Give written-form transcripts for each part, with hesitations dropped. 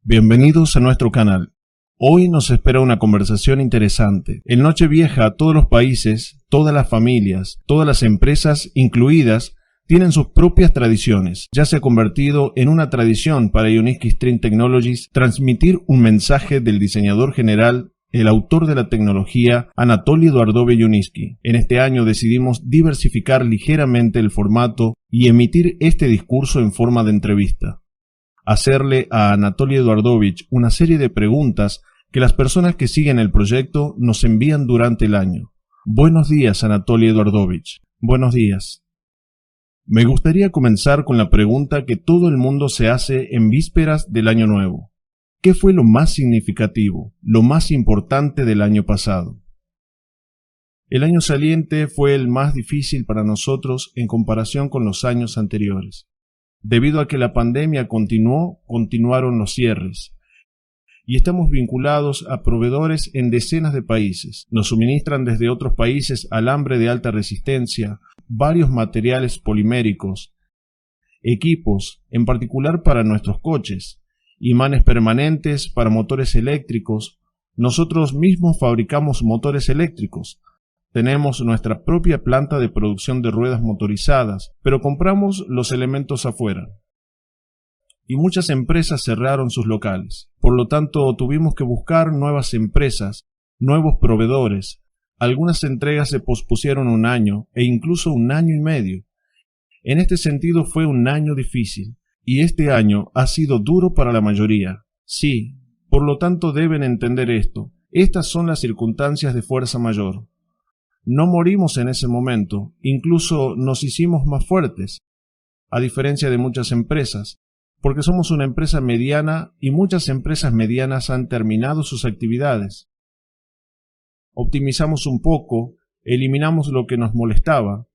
Bienvenidos a nuestro canal. Hoy nos espera una conversación interesante. En Nochevieja, todos los países, todas las familias, todas las empresas incluidas, tienen sus propias tradiciones. Ya se ha convertido en una tradición para Ioniski String Technologies transmitir un mensaje del diseñador general, el autor de la tecnología, Anatoly Eduardovich Ioniski. En este año decidimos diversificar ligeramente el formato y emitir este discurso en forma de entrevista. Hacerle a Anatoly Eduardovich una serie de preguntas que las personas que siguen el proyecto nos envían durante el año. Buenos días, Anatoly Eduardovich. Buenos días. Me gustaría comenzar con la pregunta que todo el mundo se hace en vísperas del Año Nuevo. ¿Qué fue lo más significativo, lo más importante del año pasado? El año saliente fue el más difícil para nosotros en comparación con los años anteriores. Debido a que la pandemia continuaron los cierres. Y estamos vinculados a proveedores en decenas de países. Nos suministran desde otros países alambre de alta resistencia, varios materiales poliméricos, equipos, en particular para nuestros coches, imanes permanentes para motores eléctricos. Nosotros mismos fabricamos motores eléctricos. Tenemos nuestra propia planta de producción de ruedas motorizadas, pero compramos los elementos afuera. Y muchas empresas cerraron sus locales. Por lo tanto, tuvimos que buscar nuevas empresas, nuevos proveedores. Algunas entregas se pospusieron un año e incluso un año y medio. En este sentido fue un año difícil, y este año ha sido duro para la mayoría. Sí, por lo tanto deben entender esto. Estas son las circunstancias de fuerza mayor. No morimos en ese momento, incluso nos hicimos más fuertes, a diferencia de muchas empresas, porque somos una empresa mediana y muchas empresas medianas han terminado sus actividades. Optimizamos un poco, eliminamos lo que nos molestaba,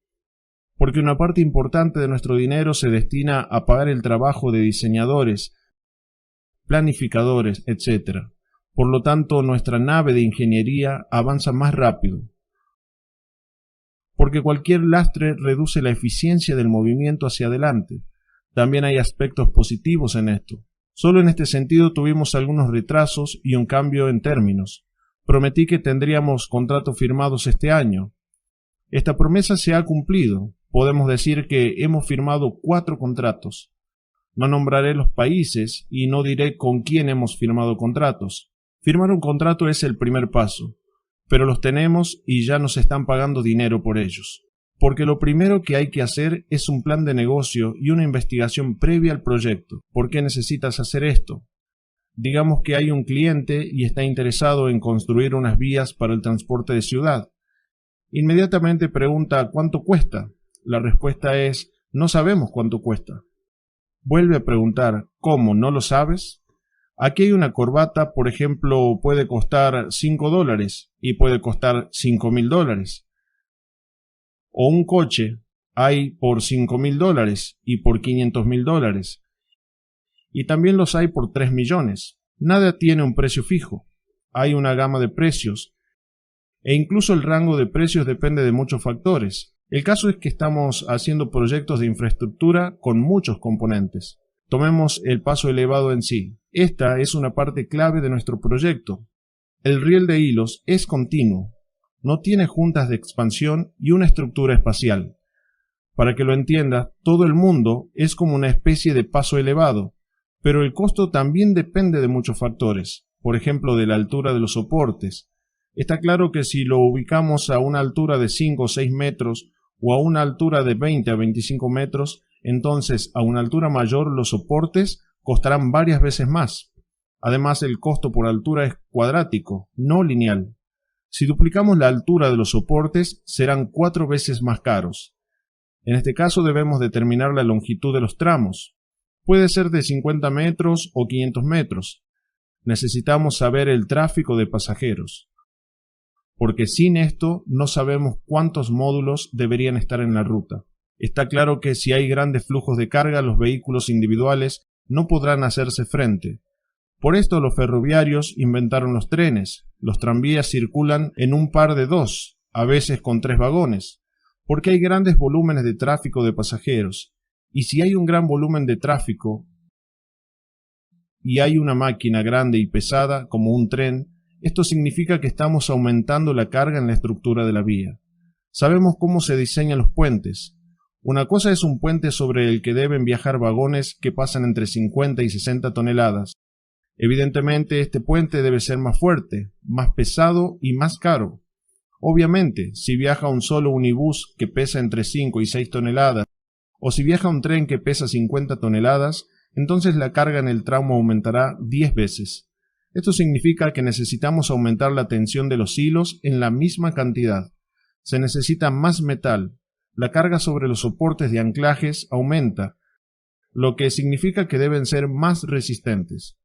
porque una parte importante de nuestro dinero se destina a pagar el trabajo de diseñadores, planificadores, etc. Por lo tanto, nuestra nave de ingeniería avanza más rápido. Porque cualquier lastre reduce la eficiencia del movimiento hacia adelante. También hay aspectos positivos en esto. Solo en este sentido tuvimos algunos retrasos y un cambio en términos. Prometí que tendríamos contratos firmados este año. Esta promesa se ha cumplido. Podemos decir que hemos firmado 4 contratos. No nombraré los países y no diré con quién hemos firmado contratos. Firmar un contrato es el primer paso. Pero los tenemos y ya nos están pagando dinero por ellos. Porque lo primero que hay que hacer es un plan de negocio y una investigación previa al proyecto. ¿Por qué necesitas hacer esto? Digamos que hay un cliente y está interesado en construir unas vías para el transporte de ciudad. Inmediatamente pregunta ¿cuánto cuesta? La respuesta es no sabemos cuánto cuesta. Vuelve a preguntar ¿cómo? ¿No lo sabes? Aquí hay una corbata, por ejemplo, puede costar $5 y puede costar $5.000. O un coche hay por $5.000 y por $500.000. Y también los hay por 3 millones. Nada tiene un precio fijo. Hay una gama de precios. E incluso el rango de precios depende de muchos factores. El caso es que estamos haciendo proyectos de infraestructura con muchos componentes. Tomemos el paso elevado en sí. Esta es una parte clave de nuestro proyecto. El riel de hilos es continuo, no tiene juntas de expansión y una estructura espacial. Para que lo entiendas, todo el mundo es como una especie de paso elevado, pero el costo también depende de muchos factores, por ejemplo de la altura de los soportes. Está claro que si lo ubicamos a una altura de 5 o 6 metros o a una altura de 20 a 25 metros, entonces a una altura mayor los soportes costarán varias veces más. Además, el costo por altura es cuadrático, no lineal. Si duplicamos la altura de los soportes, serán 4 veces más caros. En este caso debemos determinar la longitud de los tramos. Puede ser de 50 metros o 500 metros. Necesitamos saber el tráfico de pasajeros. Porque sin esto no sabemos cuántos módulos deberían estar en la ruta. Está claro que si hay grandes flujos de carga, los vehículos individuales no podrán hacerse frente. Por esto los ferroviarios inventaron los trenes. Los tranvías circulan en un par de 2, a veces con 3 vagones, porque hay grandes volúmenes de tráfico de pasajeros. Y si hay un gran volumen de tráfico, y hay una máquina grande y pesada, como un tren, esto significa que estamos aumentando la carga en la estructura de la vía. Sabemos cómo se diseñan los puentes. Una cosa es un puente sobre el que deben viajar vagones que pasan entre 50 y 60 toneladas. Evidentemente, este puente debe ser más fuerte, más pesado y más caro. Obviamente, si viaja un solo unibús que pesa entre 5 y 6 toneladas, o si viaja un tren que pesa 50 toneladas, entonces la carga en el tramo aumentará 10 veces. Esto significa que necesitamos aumentar la tensión de los hilos en la misma cantidad. Se necesita más metal. La carga sobre los soportes de anclajes aumenta, lo que significa que deben ser más resistentes.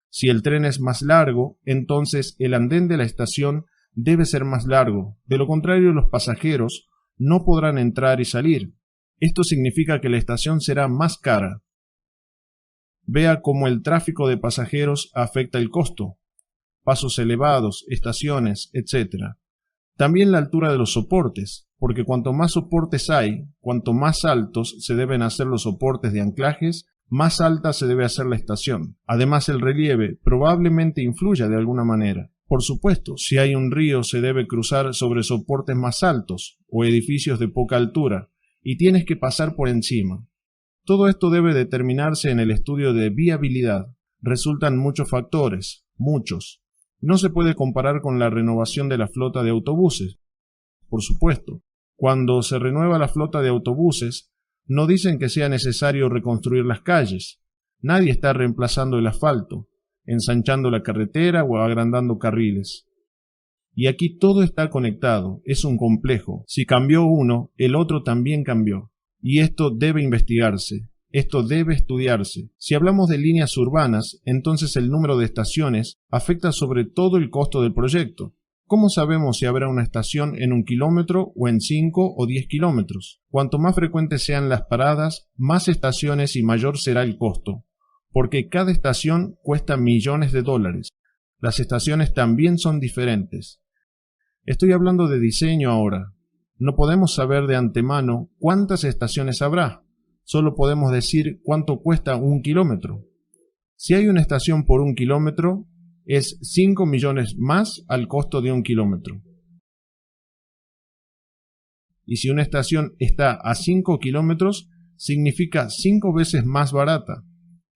Si el tren es más largo, entonces el andén de la estación debe ser más largo. De lo contrario, los pasajeros no podrán entrar y salir. Esto significa que la estación será más cara. Vea cómo el tráfico de pasajeros afecta el costo. Pasos elevados, estaciones, etc. También la altura de los soportes, porque cuanto más soportes hay, cuanto más altos se deben hacer los soportes de anclajes, más alta se debe hacer la estación. Además, el relieve probablemente influya de alguna manera. Por supuesto, si hay un río se debe cruzar sobre soportes más altos o edificios de poca altura, y tienes que pasar por encima. Todo esto debe determinarse en el estudio de viabilidad. Resultan muchos factores, muchos. No se puede comparar con la renovación de la flota de autobuses. Por supuesto, cuando se renueva la flota de autobuses, no dicen que sea necesario reconstruir las calles. Nadie está reemplazando el asfalto, ensanchando la carretera o agrandando carriles. Y aquí todo está conectado, es un complejo. Si cambió uno, el otro también cambió. Y esto debe investigarse, esto debe estudiarse. Si hablamos de líneas urbanas, entonces el número de estaciones afecta sobre todo el costo del proyecto. ¿Cómo sabemos si habrá una estación en 1 kilómetro o en 5 o 10 kilómetros? Cuanto más frecuentes sean las paradas, más estaciones y mayor será el costo, porque cada estación cuesta millones de dólares. Las estaciones también son diferentes. Estoy hablando de diseño ahora. No podemos saber de antemano cuántas estaciones habrá. Solo podemos decir cuánto cuesta 1 kilómetro. Si hay una estación por 1 kilómetro, es 5 millones más al costo de 1 kilómetro. Y si una estación está a 5 kilómetros, significa 5 veces más barata.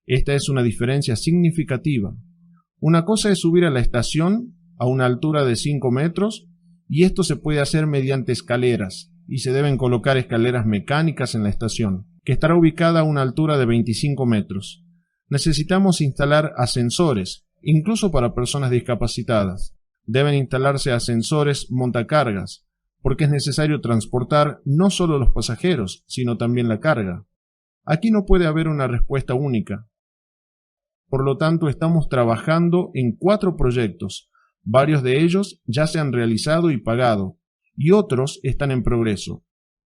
Esta es una diferencia significativa. Una cosa es subir a la estación a una altura de 5 metros, y esto se puede hacer mediante escaleras, y se deben colocar escaleras mecánicas en la estación, que estará ubicada a una altura de 25 metros. Necesitamos instalar ascensores, incluso para personas discapacitadas. Deben instalarse ascensores montacargas, porque es necesario transportar no solo los pasajeros, sino también la carga. Aquí no puede haber una respuesta única. Por lo tanto, estamos trabajando en 4 proyectos. Varios de ellos ya se han realizado y pagado, y otros están en progreso.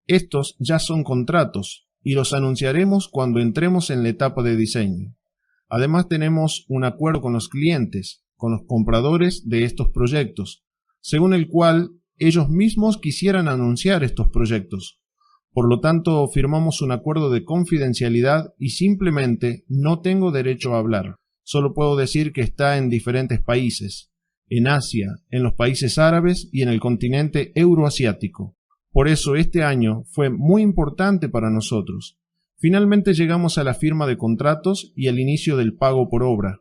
Estos ya son contratos, y los anunciaremos cuando entremos en la etapa de diseño. Además, tenemos un acuerdo con los clientes, con los compradores de estos proyectos, según el cual ellos mismos quisieran anunciar estos proyectos. Por lo tanto, firmamos un acuerdo de confidencialidad y simplemente no tengo derecho a hablar. Solo puedo decir que está en diferentes países, en Asia, en los países árabes y en el continente euroasiático. Por eso este año fue muy importante para nosotros. Finalmente llegamos a la firma de contratos y al inicio del pago por obra.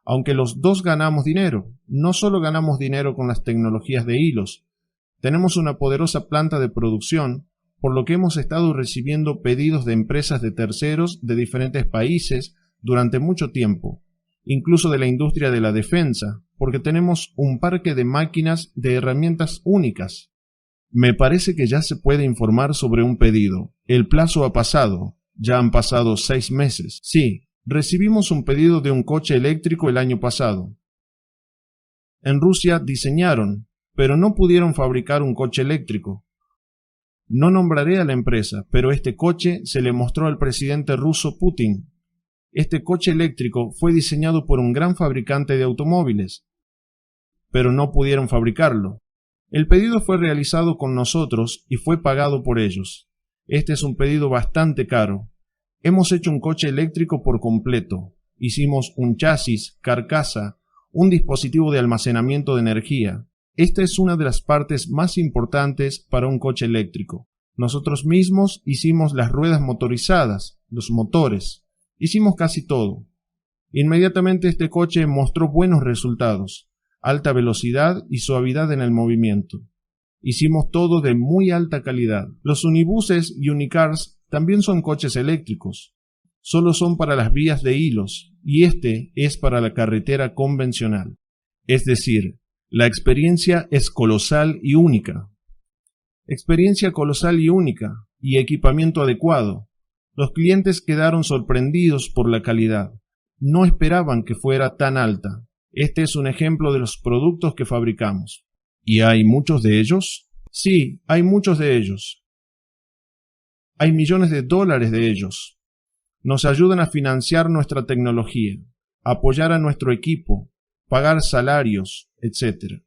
Aunque los dos ganamos dinero, no solo ganamos dinero con las tecnologías de hilos, tenemos una poderosa planta de producción, por lo que hemos estado recibiendo pedidos de empresas de terceros de diferentes países durante mucho tiempo, incluso de la industria de la defensa, porque tenemos un parque de máquinas de herramientas únicas. Me parece que ya se puede informar sobre un pedido. El plazo ha pasado. Ya han pasado 6 meses. Sí, recibimos un pedido de un coche eléctrico el año pasado. En Rusia diseñaron, pero no pudieron fabricar un coche eléctrico. No nombraré a la empresa, pero este coche se le mostró al presidente ruso Putin. Este coche eléctrico fue diseñado por un gran fabricante de automóviles, pero no pudieron fabricarlo. El pedido fue realizado con nosotros y fue pagado por ellos. Este es un pedido bastante caro. Hemos hecho un coche eléctrico por completo. Hicimos un chasis, carcasa, un dispositivo de almacenamiento de energía. Esta es una de las partes más importantes para un coche eléctrico. Nosotros mismos hicimos las ruedas motorizadas, los motores. Hicimos casi todo. Inmediatamente este coche mostró buenos resultados, alta velocidad y suavidad en el movimiento. Hicimos todo de muy alta calidad. Los unibuses y unicars también son coches eléctricos. Solo son para las vías de hilos y este es para la carretera convencional. Es decir, la experiencia es colosal y única. Experiencia colosal y única, y equipamiento adecuado. Los clientes quedaron sorprendidos por la calidad. No esperaban que fuera tan alta. Este es un ejemplo de los productos que fabricamos. ¿Y hay muchos de ellos? Sí, hay muchos de ellos. Hay millones de dólares de ellos. Nos ayudan a financiar nuestra tecnología, apoyar a nuestro equipo, pagar salarios, etc.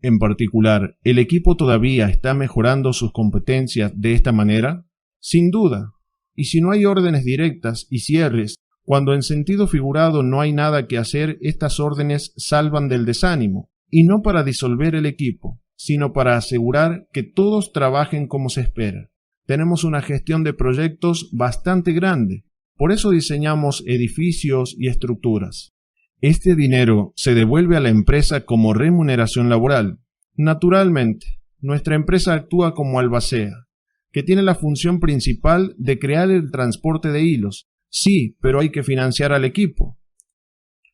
En particular, ¿el equipo todavía está mejorando sus competencias de esta manera? Sin duda. Y si no hay órdenes directas y cierres, cuando en sentido figurado no hay nada que hacer, estas órdenes salvan del desánimo, y no para disolver el equipo, sino para asegurar que todos trabajen como se espera. Tenemos una gestión de proyectos bastante grande, por eso diseñamos edificios y estructuras. Este dinero se devuelve a la empresa como remuneración laboral. Naturalmente, nuestra empresa actúa como albacea, que tiene la función principal de crear el transporte de hilos. Sí, pero hay que financiar al equipo.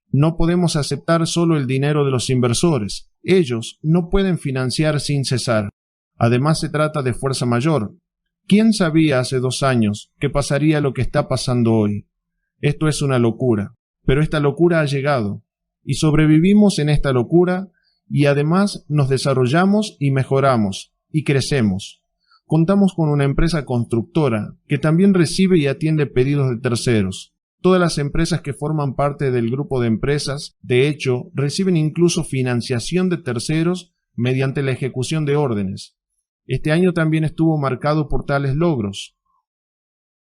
No podemos aceptar solo el dinero de los inversores. Ellos no pueden financiar sin cesar. Además se trata de fuerza mayor. ¿Quién sabía hace 2 años que pasaría lo que está pasando hoy? Esto es una locura. Pero esta locura ha llegado, y sobrevivimos en esta locura, y además nos desarrollamos y mejoramos, y crecemos. Contamos con una empresa constructora, que también recibe y atiende pedidos de terceros. Todas las empresas que forman parte del grupo de empresas, de hecho, reciben incluso financiación de terceros mediante la ejecución de órdenes. Este año también estuvo marcado por tales logros.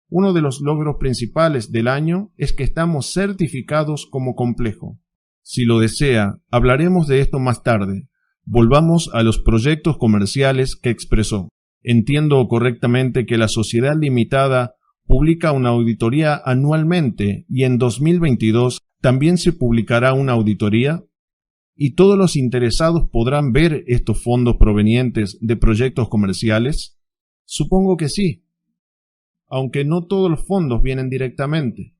Uno de los logros principales del año es que estamos certificados como complejo. Si lo desea, hablaremos de esto más tarde. Volvamos a los proyectos comerciales que expresó. Entiendo correctamente que la sociedad limitada publica una auditoría anualmente y en 2022 también se publicará una auditoría. ¿Y todos los interesados podrán ver estos fondos provenientes de proyectos comerciales? Supongo que sí. Aunque no todos los fondos vienen directamente.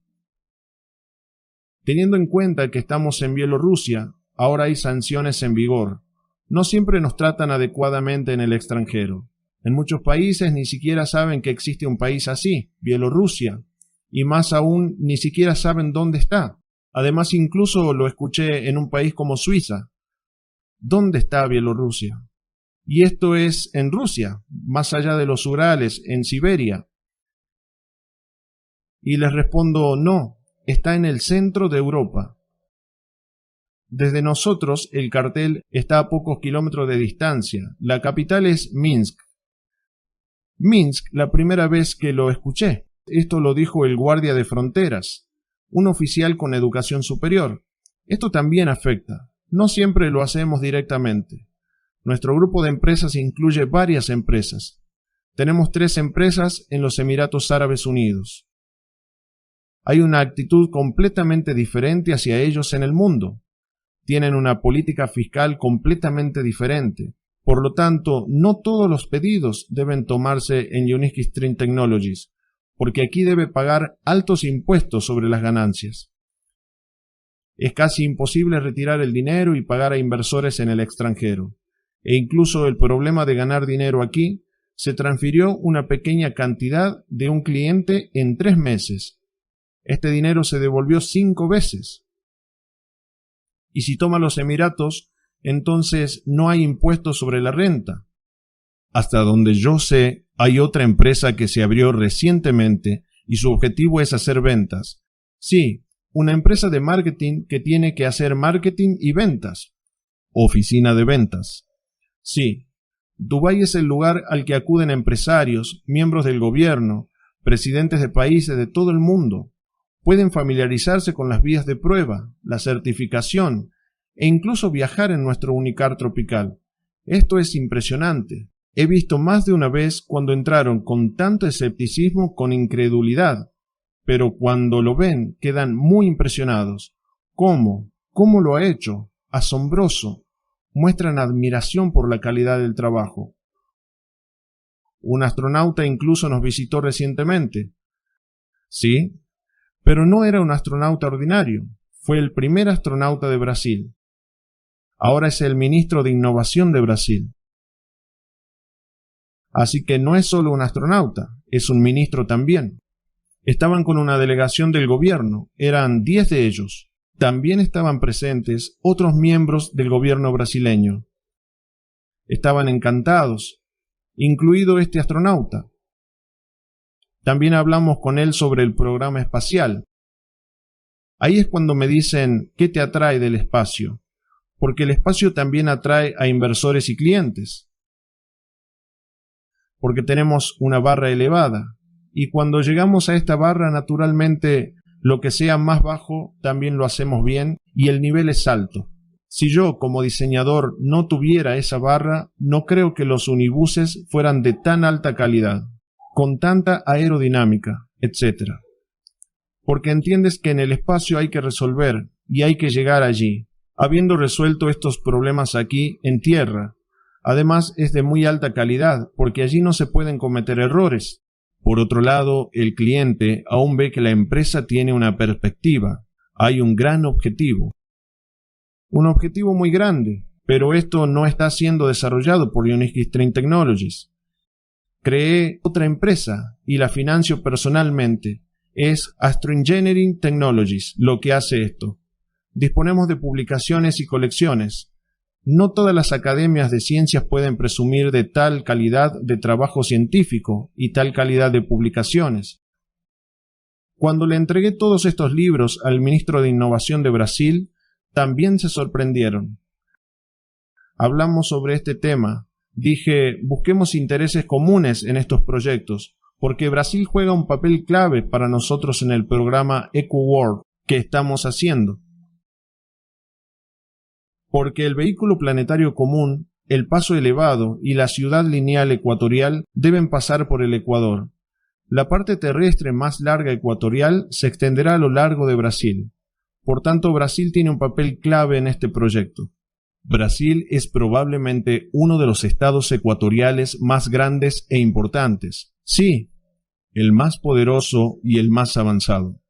Teniendo en cuenta que estamos en Bielorrusia, ahora hay sanciones en vigor. No siempre nos tratan adecuadamente en el extranjero. En muchos países ni siquiera saben que existe un país así, Bielorrusia, y más aún ni siquiera saben dónde está. Además, incluso lo escuché en un país como Suiza. ¿Dónde está Bielorrusia? Y esto es en Rusia, más allá de los Urales, en Siberia. Y les respondo, no, está en el centro de Europa. Desde nosotros, el cartel está a pocos kilómetros de distancia. La capital es Minsk. Minsk, la primera vez que lo escuché. Esto lo dijo el guardia de fronteras, un oficial con educación superior. Esto también afecta. No siempre lo hacemos directamente. Nuestro grupo de empresas incluye varias empresas. Tenemos 3 empresas en los Emiratos Árabes Unidos. Hay una actitud completamente diferente hacia ellos en el mundo. Tienen una política fiscal completamente diferente. Por lo tanto, no todos los pedidos deben tomarse en Unique String Technologies, porque aquí debe pagar altos impuestos sobre las ganancias. Es casi imposible retirar el dinero y pagar a inversores en el extranjero. E incluso el problema de ganar dinero aquí, se transfirió una pequeña cantidad de un cliente en 3 meses. Este dinero se devolvió 5 veces. Y si toma los Emiratos, entonces no hay impuestos sobre la renta. Hasta donde yo sé, hay otra empresa que se abrió recientemente y su objetivo es hacer ventas. Sí, una empresa de marketing que tiene que hacer marketing y ventas. Oficina de ventas. Sí, Dubái es el lugar al que acuden empresarios, miembros del gobierno, presidentes de países de todo el mundo. Pueden familiarizarse con las vías de prueba, la certificación e incluso viajar en nuestro Unicar tropical. Esto es impresionante. He visto más de una vez cuando entraron con tanto escepticismo, con incredulidad, pero cuando lo ven quedan muy impresionados. ¿Cómo? ¿Cómo lo ha hecho? Asombroso. Muestran admiración por la calidad del trabajo. Un astronauta incluso nos visitó recientemente. Sí, pero no era un astronauta ordinario. Fue el primer astronauta de Brasil. Ahora es el ministro de Innovación de Brasil. Así que no es solo un astronauta, es un ministro también. Estaban con una delegación del gobierno, eran 10 de ellos. También estaban presentes otros miembros del gobierno brasileño. Estaban encantados, incluido este astronauta. También hablamos con él sobre el programa espacial. Ahí es cuando me dicen, ¿qué te atrae del espacio? Porque el espacio también atrae a inversores y clientes. Porque tenemos una barra elevada, y cuando llegamos a esta barra, naturalmente, lo que sea más bajo también lo hacemos bien y el nivel es alto. Si yo, como diseñador, no tuviera esa barra, no creo que los unibuses fueran de tan alta calidad, con tanta aerodinámica, etc. Porque entiendes que en el espacio hay que resolver y hay que llegar allí, habiendo resuelto estos problemas aquí en tierra. Además, es de muy alta calidad, porque allí no se pueden cometer errores. Por otro lado, el cliente aún ve que la empresa tiene una perspectiva. Hay un gran objetivo. Un objetivo muy grande, pero esto no está siendo desarrollado por Uniski String Technologies. Creé otra empresa y la financio personalmente. Es Astro Engineering Technologies lo que hace esto. Disponemos de publicaciones y colecciones. No todas las academias de ciencias pueden presumir de tal calidad de trabajo científico y tal calidad de publicaciones. Cuando le entregué todos estos libros al ministro de Innovación de Brasil, también se sorprendieron. Hablamos sobre este tema. Dije, busquemos intereses comunes en estos proyectos, porque Brasil juega un papel clave para nosotros en el programa EcoWorld que estamos haciendo. Porque el vehículo planetario común, el paso elevado y la ciudad lineal ecuatorial deben pasar por el Ecuador. La parte terrestre más larga ecuatorial se extenderá a lo largo de Brasil. Por tanto, Brasil tiene un papel clave en este proyecto. Brasil es probablemente uno de los estados ecuatoriales más grandes e importantes. Sí, el más poderoso y el más avanzado.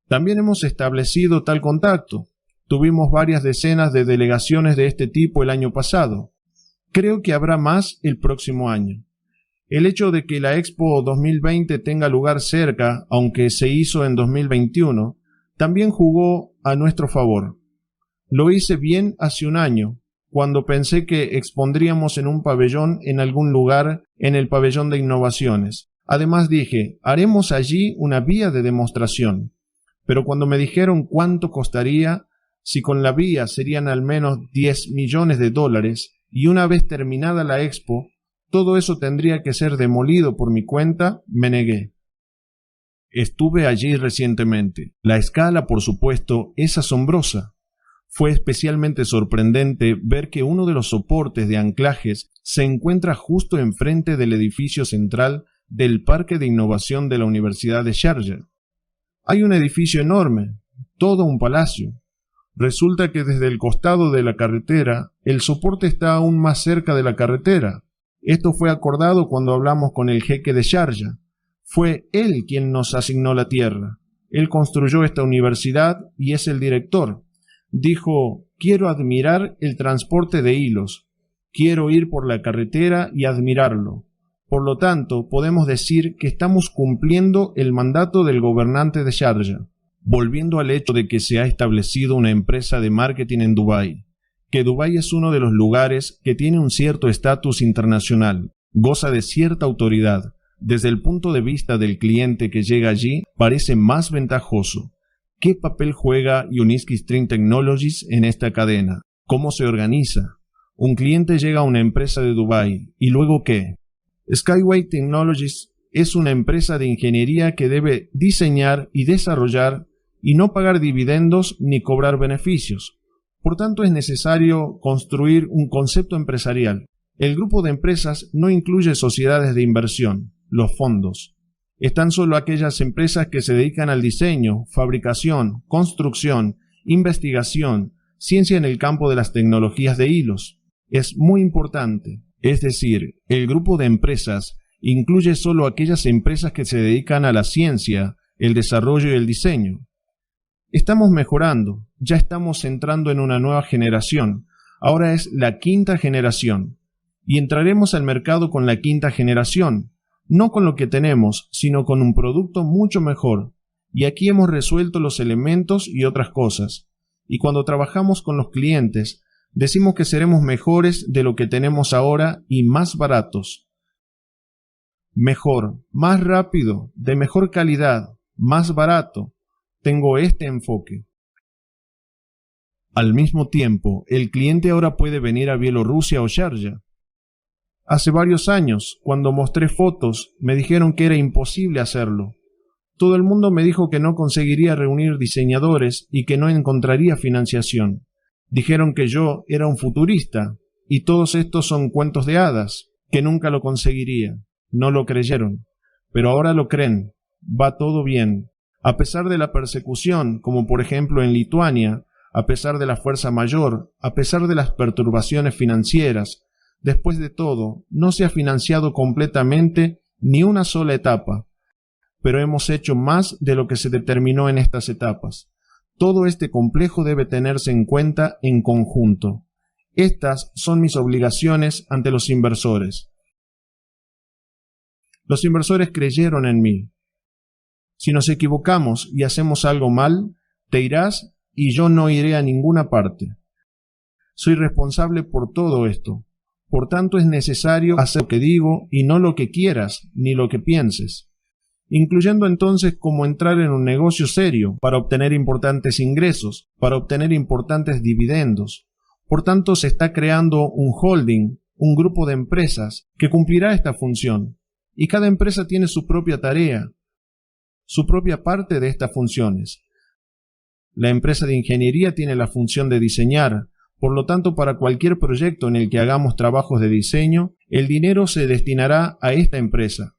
También hemos establecido tal contacto. Tuvimos varias decenas de delegaciones de este tipo el año pasado. Creo que habrá más el próximo año. El hecho de que la Expo 2020 tenga lugar cerca, aunque se hizo en 2021, también jugó a nuestro favor. Lo hice bien hace un año, cuando pensé que expondríamos en un pabellón en algún lugar, en el pabellón de innovaciones. Además dije, haremos allí una vía de demostración. Pero cuando me dijeron cuánto costaría, si con la vía serían al menos $10 millones, y una vez terminada la expo, todo eso tendría que ser demolido por mi cuenta, me negué. Estuve allí recientemente. La escala, por supuesto, es asombrosa. Fue especialmente sorprendente ver que uno de los soportes de anclajes se encuentra justo enfrente del edificio central del Parque de Innovación de la Universidad de Sharjah. Hay un edificio enorme, todo un palacio. Resulta que desde el costado de la carretera, el soporte está aún más cerca de la carretera. Esto fue acordado cuando hablamos con el jeque de Sharjah. Fue él quien nos asignó la tierra. Él construyó esta universidad y es el director. Dijo, quiero admirar el transporte de hilos. Quiero ir por la carretera y admirarlo. Por lo tanto, podemos decir que estamos cumpliendo el mandato del gobernante de Sharjah. Volviendo al hecho de que se ha establecido una empresa de marketing en Dubái, que Dubái es uno de los lugares que tiene un cierto estatus internacional, goza de cierta autoridad. Desde el punto de vista del cliente que llega allí, parece más ventajoso. ¿Qué papel juega Uniski String Technologies en esta cadena? ¿Cómo se organiza? Un cliente llega a una empresa de Dubái, ¿y luego qué? Skyway Technologies es una empresa de ingeniería que debe diseñar y desarrollar y no pagar dividendos ni cobrar beneficios. Por tanto, es necesario construir un concepto empresarial. El grupo de empresas no incluye sociedades de inversión, los fondos. Están solo aquellas empresas que se dedican al diseño, fabricación, construcción, investigación, ciencia en el campo de las tecnologías de hilos. Es muy importante. Es decir, el grupo de empresas incluye solo aquellas empresas que se dedican a la ciencia, el desarrollo y el diseño. Estamos mejorando, ya estamos entrando en una nueva generación. Ahora es la quinta generación. Y entraremos al mercado con la quinta generación, no con lo que tenemos, sino con un producto mucho mejor. Y aquí hemos resuelto los elementos y otras cosas. Y cuando trabajamos con los clientes, decimos que seremos mejores de lo que tenemos ahora y más baratos. Mejor, más rápido, de mejor calidad, más barato. Tengo este enfoque. Al mismo tiempo, el cliente ahora puede venir a Bielorrusia o Sharjah. Hace varios años, cuando mostré fotos, me dijeron que era imposible hacerlo. Todo el mundo me dijo que no conseguiría reunir diseñadores y que no encontraría financiación. Dijeron que yo era un futurista, y todos estos son cuentos de hadas, que nunca lo conseguiría. No lo creyeron, pero ahora lo creen. Va todo bien. A pesar de la persecución, como por ejemplo en Lituania, a pesar de la fuerza mayor, a pesar de las perturbaciones financieras, después de todo, no se ha financiado completamente ni una sola etapa, pero hemos hecho más de lo que se determinó en estas etapas. Todo este complejo debe tenerse en cuenta en conjunto. Estas son mis obligaciones ante los inversores. Los inversores creyeron en mí. Si nos equivocamos y hacemos algo mal, te irás y yo no iré a ninguna parte. Soy responsable por todo esto. Por tanto, es necesario hacer lo que digo y no lo que quieras ni lo que pienses, incluyendo entonces cómo entrar en un negocio serio para obtener importantes ingresos, para obtener importantes dividendos. Por tanto, se está creando un holding, un grupo de empresas que cumplirá esta función, y cada empresa tiene su propia tarea, su propia parte de estas funciones. La empresa de ingeniería tiene la función de diseñar. Por lo tanto, para cualquier proyecto en el que hagamos trabajos de diseño, el dinero se destinará a esta empresa.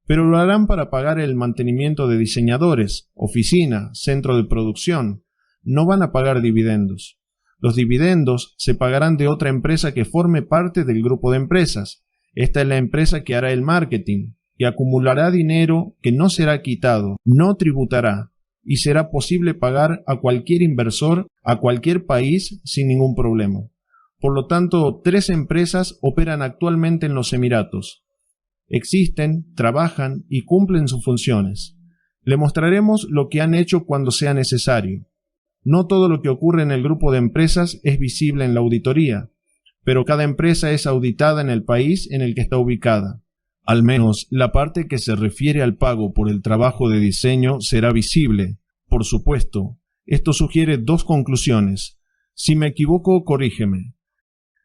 Pero lo harán para pagar el mantenimiento de diseñadores, oficina, centro de producción. No van a pagar dividendos. Los dividendos se pagarán de otra empresa que forme parte del grupo de empresas. Esta es la empresa que hará el marketing y acumulará dinero que no será quitado, no tributará. Y será posible pagar a cualquier inversor, a cualquier país, sin ningún problema. Por lo tanto, 3 empresas operan actualmente en los Emiratos. Existen, trabajan y cumplen sus funciones. Le mostraremos lo que han hecho cuando sea necesario. No todo lo que ocurre en el grupo de empresas es visible en la auditoría, pero cada empresa es auditada en el país en el que está ubicada. Al menos la parte que se refiere al pago por el trabajo de diseño será visible. Por supuesto, esto sugiere 2 conclusiones. Si me equivoco, corrígeme.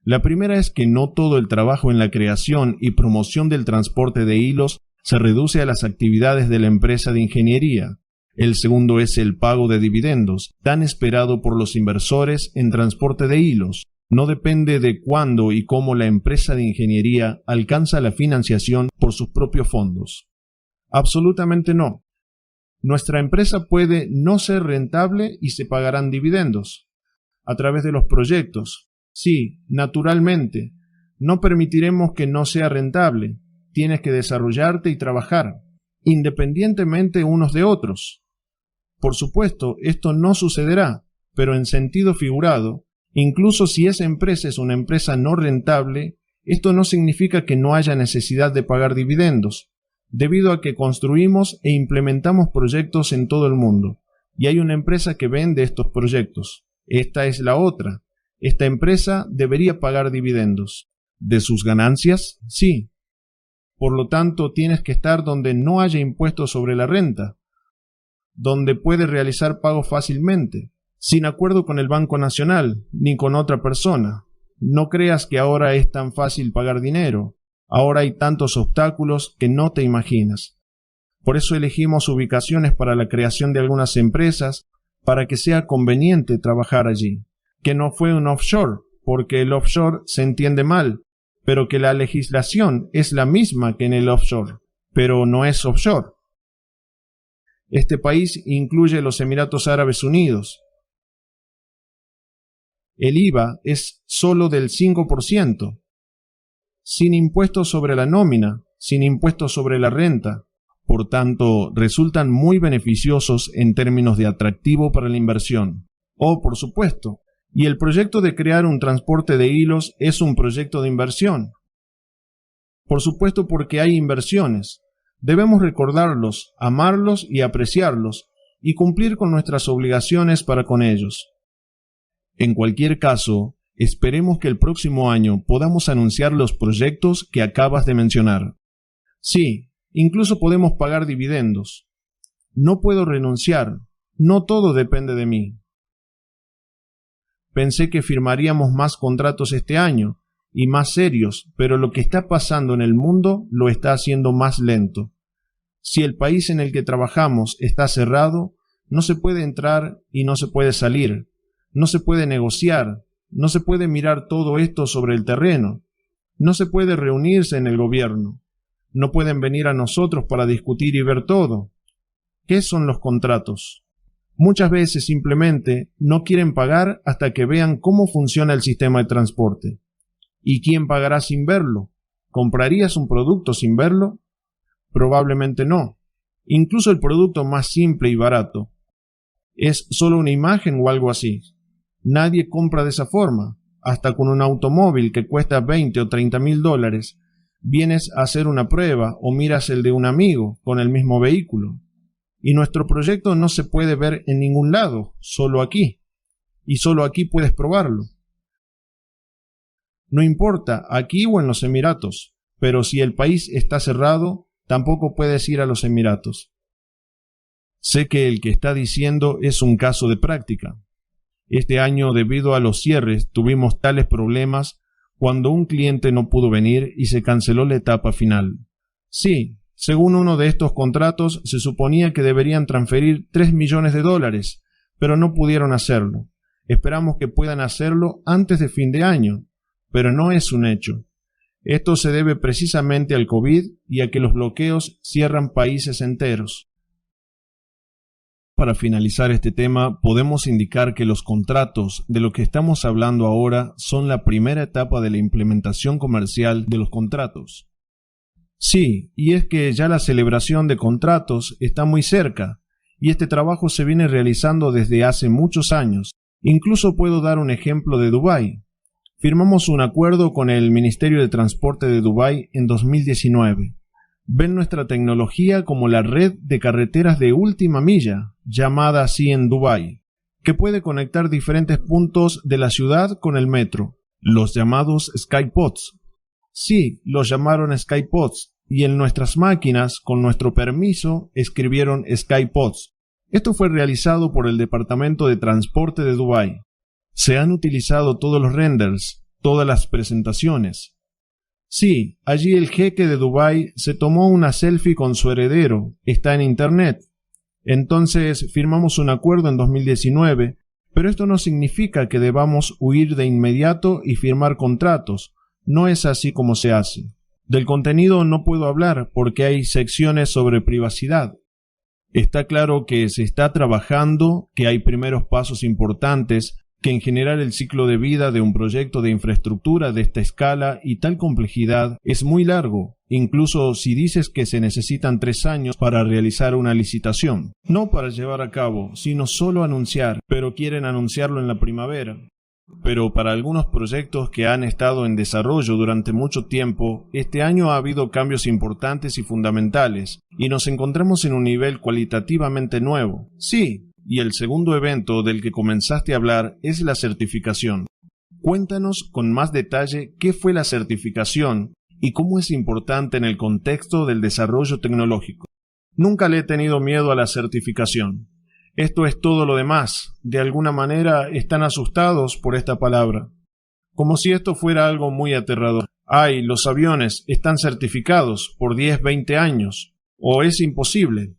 La primera es que no todo el trabajo en la creación y promoción del transporte de hilos se reduce a las actividades de la empresa de ingeniería. El segundo es el pago de dividendos, tan esperado por los inversores en transporte de hilos. No depende de cuándo y cómo la empresa de ingeniería alcanza la financiación por sus propios fondos. Absolutamente no. Nuestra empresa puede no ser rentable y se pagarán dividendos. A través de los proyectos. Sí, naturalmente. No permitiremos que no sea rentable. Tienes que desarrollarte y trabajar, independientemente unos de otros. Por supuesto, esto no sucederá, pero en sentido figurado, incluso si esa empresa es una empresa no rentable, esto no significa que no haya necesidad de pagar dividendos, debido a que construimos e implementamos proyectos en todo el mundo, y hay una empresa que vende estos proyectos. Esta es la otra. Esta empresa debería pagar dividendos. ¿De sus ganancias? Sí. Por lo tanto, tienes que estar donde no haya impuestos sobre la renta, donde puedes realizar pagos fácilmente, sin acuerdo con el Banco Nacional, ni con otra persona. No creas que ahora es tan fácil pagar dinero. Ahora hay tantos obstáculos que no te imaginas. Por eso elegimos ubicaciones para la creación de algunas empresas, para que sea conveniente trabajar allí. Que no fue un offshore, porque el offshore se entiende mal, pero que la legislación es la misma que en el offshore, pero no es offshore. Este país incluye los Emiratos Árabes Unidos. El IVA es solo del 5%, sin impuestos sobre la nómina, sin impuestos sobre la renta. Por tanto, resultan muy beneficiosos en términos de atractivo para la inversión. Oh, por supuesto. Y el proyecto de crear un transporte de hilos es un proyecto de inversión. Por supuesto, porque hay inversiones. Debemos recordarlos, amarlos y apreciarlos, y cumplir con nuestras obligaciones para con ellos. En cualquier caso, esperemos que el próximo año podamos anunciar los proyectos que acabas de mencionar. Sí, incluso podemos pagar dividendos. No puedo renunciar, no todo depende de mí. Pensé que firmaríamos más contratos este año, y más serios, pero lo que está pasando en el mundo lo está haciendo más lento. Si el país en el que trabajamos está cerrado, no se puede entrar y no se puede salir, no se puede negociar, no se puede mirar todo esto sobre el terreno, no se puede reunirse en el gobierno, no pueden venir a nosotros para discutir y ver todo. ¿Qué son los contratos? Muchas veces simplemente no quieren pagar hasta que vean cómo funciona el sistema de transporte. ¿Y quién pagará sin verlo? ¿Comprarías un producto sin verlo? Probablemente no. Incluso el producto más simple y barato. Es solo una imagen o algo así. Nadie compra de esa forma. Hasta con un automóvil que cuesta 20 o 30 mil dólares, vienes a hacer una prueba o miras el de un amigo con el mismo vehículo. Y nuestro proyecto no se puede ver en ningún lado, solo aquí. Y solo aquí puedes probarlo. No importa, aquí o en los Emiratos, pero si el país está cerrado, tampoco puedes ir a los Emiratos. Sé que el que está diciendo es un caso de práctica. Este año, debido a los cierres, tuvimos tales problemas cuando un cliente no pudo venir y se canceló la etapa final. Sí, según uno de estos contratos, se suponía que deberían transferir 3 millones de dólares, pero no pudieron hacerlo. Esperamos que puedan hacerlo antes de fin de año. Pero no es un hecho. Esto se debe precisamente al COVID y a que los bloqueos cierran países enteros. Para finalizar este tema, podemos indicar que los contratos de lo que estamos hablando ahora son la primera etapa de la implementación comercial de los contratos. Sí, y es que ya la celebración de contratos está muy cerca, y este trabajo se viene realizando desde hace muchos años. Incluso puedo dar un ejemplo de Dubái. Firmamos un acuerdo con el Ministerio de Transporte de Dubái en 2019. Ven nuestra tecnología como la red de carreteras de última milla, llamada así en Dubái, que puede conectar diferentes puntos de la ciudad con el metro, los llamados Skypods. Sí, los llamaron Skypods, y en nuestras máquinas, con nuestro permiso, escribieron Skypods. Esto fue realizado por el Departamento de Transporte de Dubái. Se han utilizado todos los renders, todas las presentaciones. Sí, allí el jeque de Dubái se tomó una selfie con su heredero, está en internet. Entonces firmamos un acuerdo en 2019, pero esto no significa que debamos huir de inmediato y firmar contratos, no es así como se hace. Del contenido no puedo hablar porque hay secciones sobre privacidad. Está claro que se está trabajando, que hay primeros pasos importantes, que en general el ciclo de vida de un proyecto de infraestructura de esta escala y tal complejidad es muy largo, incluso si dices que se necesitan 3 años para realizar una licitación. No para llevar a cabo, sino solo anunciar, pero quieren anunciarlo en la primavera. Pero para algunos proyectos que han estado en desarrollo durante mucho tiempo, este año ha habido cambios importantes y fundamentales, y nos encontramos en un nivel cualitativamente nuevo. Sí. Y el segundo evento del que comenzaste a hablar es la certificación. Cuéntanos con más detalle qué fue la certificación y cómo es importante en el contexto del desarrollo tecnológico. Nunca le he tenido miedo a la certificación. Esto es todo lo demás. De alguna manera están asustados por esta palabra. Como si esto fuera algo muy aterrador. Ay, los aviones están certificados por 10, 20 años, o es imposible.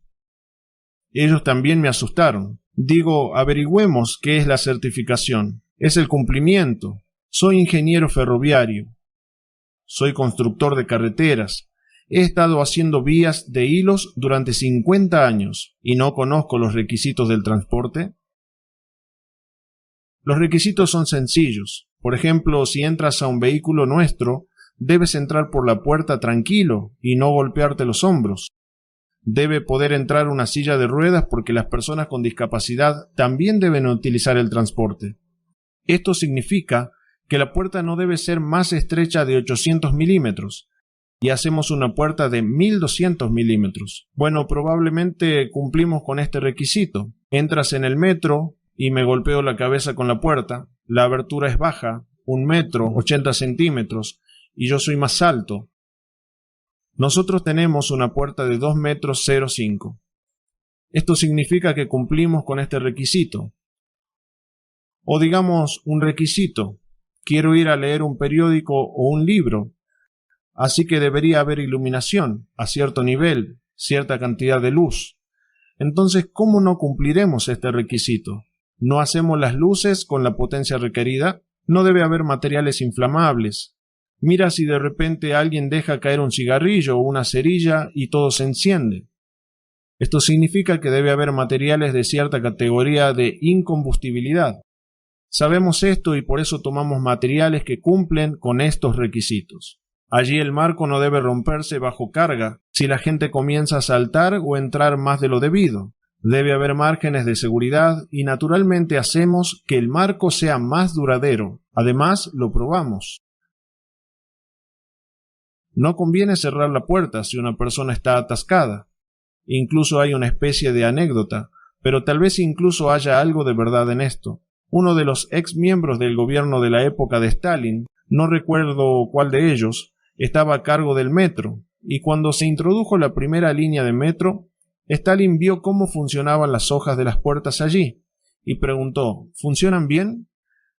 Ellos también me asustaron. Digo, averigüemos qué es la certificación. Es el cumplimiento. Soy ingeniero ferroviario. Soy constructor de carreteras. He estado haciendo vías de hilos durante 50 años y no conozco los requisitos del transporte. Los requisitos son sencillos. Por ejemplo, si entras a un vehículo nuestro, debes entrar por la puerta tranquilo y no golpearte los hombros. Debe poder entrar una silla de ruedas porque las personas con discapacidad también deben utilizar el transporte. Esto significa que la puerta no debe ser más estrecha de 800 milímetros y hacemos una puerta de 1200 milímetros. Bueno, probablemente cumplimos con este requisito. Entras en el metro y me golpeo la cabeza con la puerta. La abertura es baja, 1 metro, 80 centímetros, y yo soy más alto. Nosotros tenemos una puerta de 2 metros 0,5. Esto significa que cumplimos con este requisito. O digamos un requisito. Quiero ir a leer un periódico o un libro. Así que debería haber iluminación a cierto nivel, cierta cantidad de luz. Entonces, ¿cómo no cumpliremos este requisito? ¿No hacemos las luces con la potencia requerida? No debe haber materiales inflamables. Mira si de repente alguien deja caer un cigarrillo o una cerilla y todo se enciende. Esto significa que debe haber materiales de cierta categoría de incombustibilidad. Sabemos esto y por eso tomamos materiales que cumplen con estos requisitos. Allí el marco no debe romperse bajo carga si la gente comienza a saltar o entrar más de lo debido. Debe haber márgenes de seguridad y naturalmente hacemos que el marco sea más duradero. Además, lo probamos. No conviene cerrar la puerta si una persona está atascada. Incluso hay una especie de anécdota, pero tal vez incluso haya algo de verdad en esto. Uno de los ex miembros del gobierno de la época de Stalin, no recuerdo cuál de ellos, estaba a cargo del metro, y cuando se introdujo la primera línea de metro, Stalin vio cómo funcionaban las hojas de las puertas allí, y preguntó, ¿funcionan bien?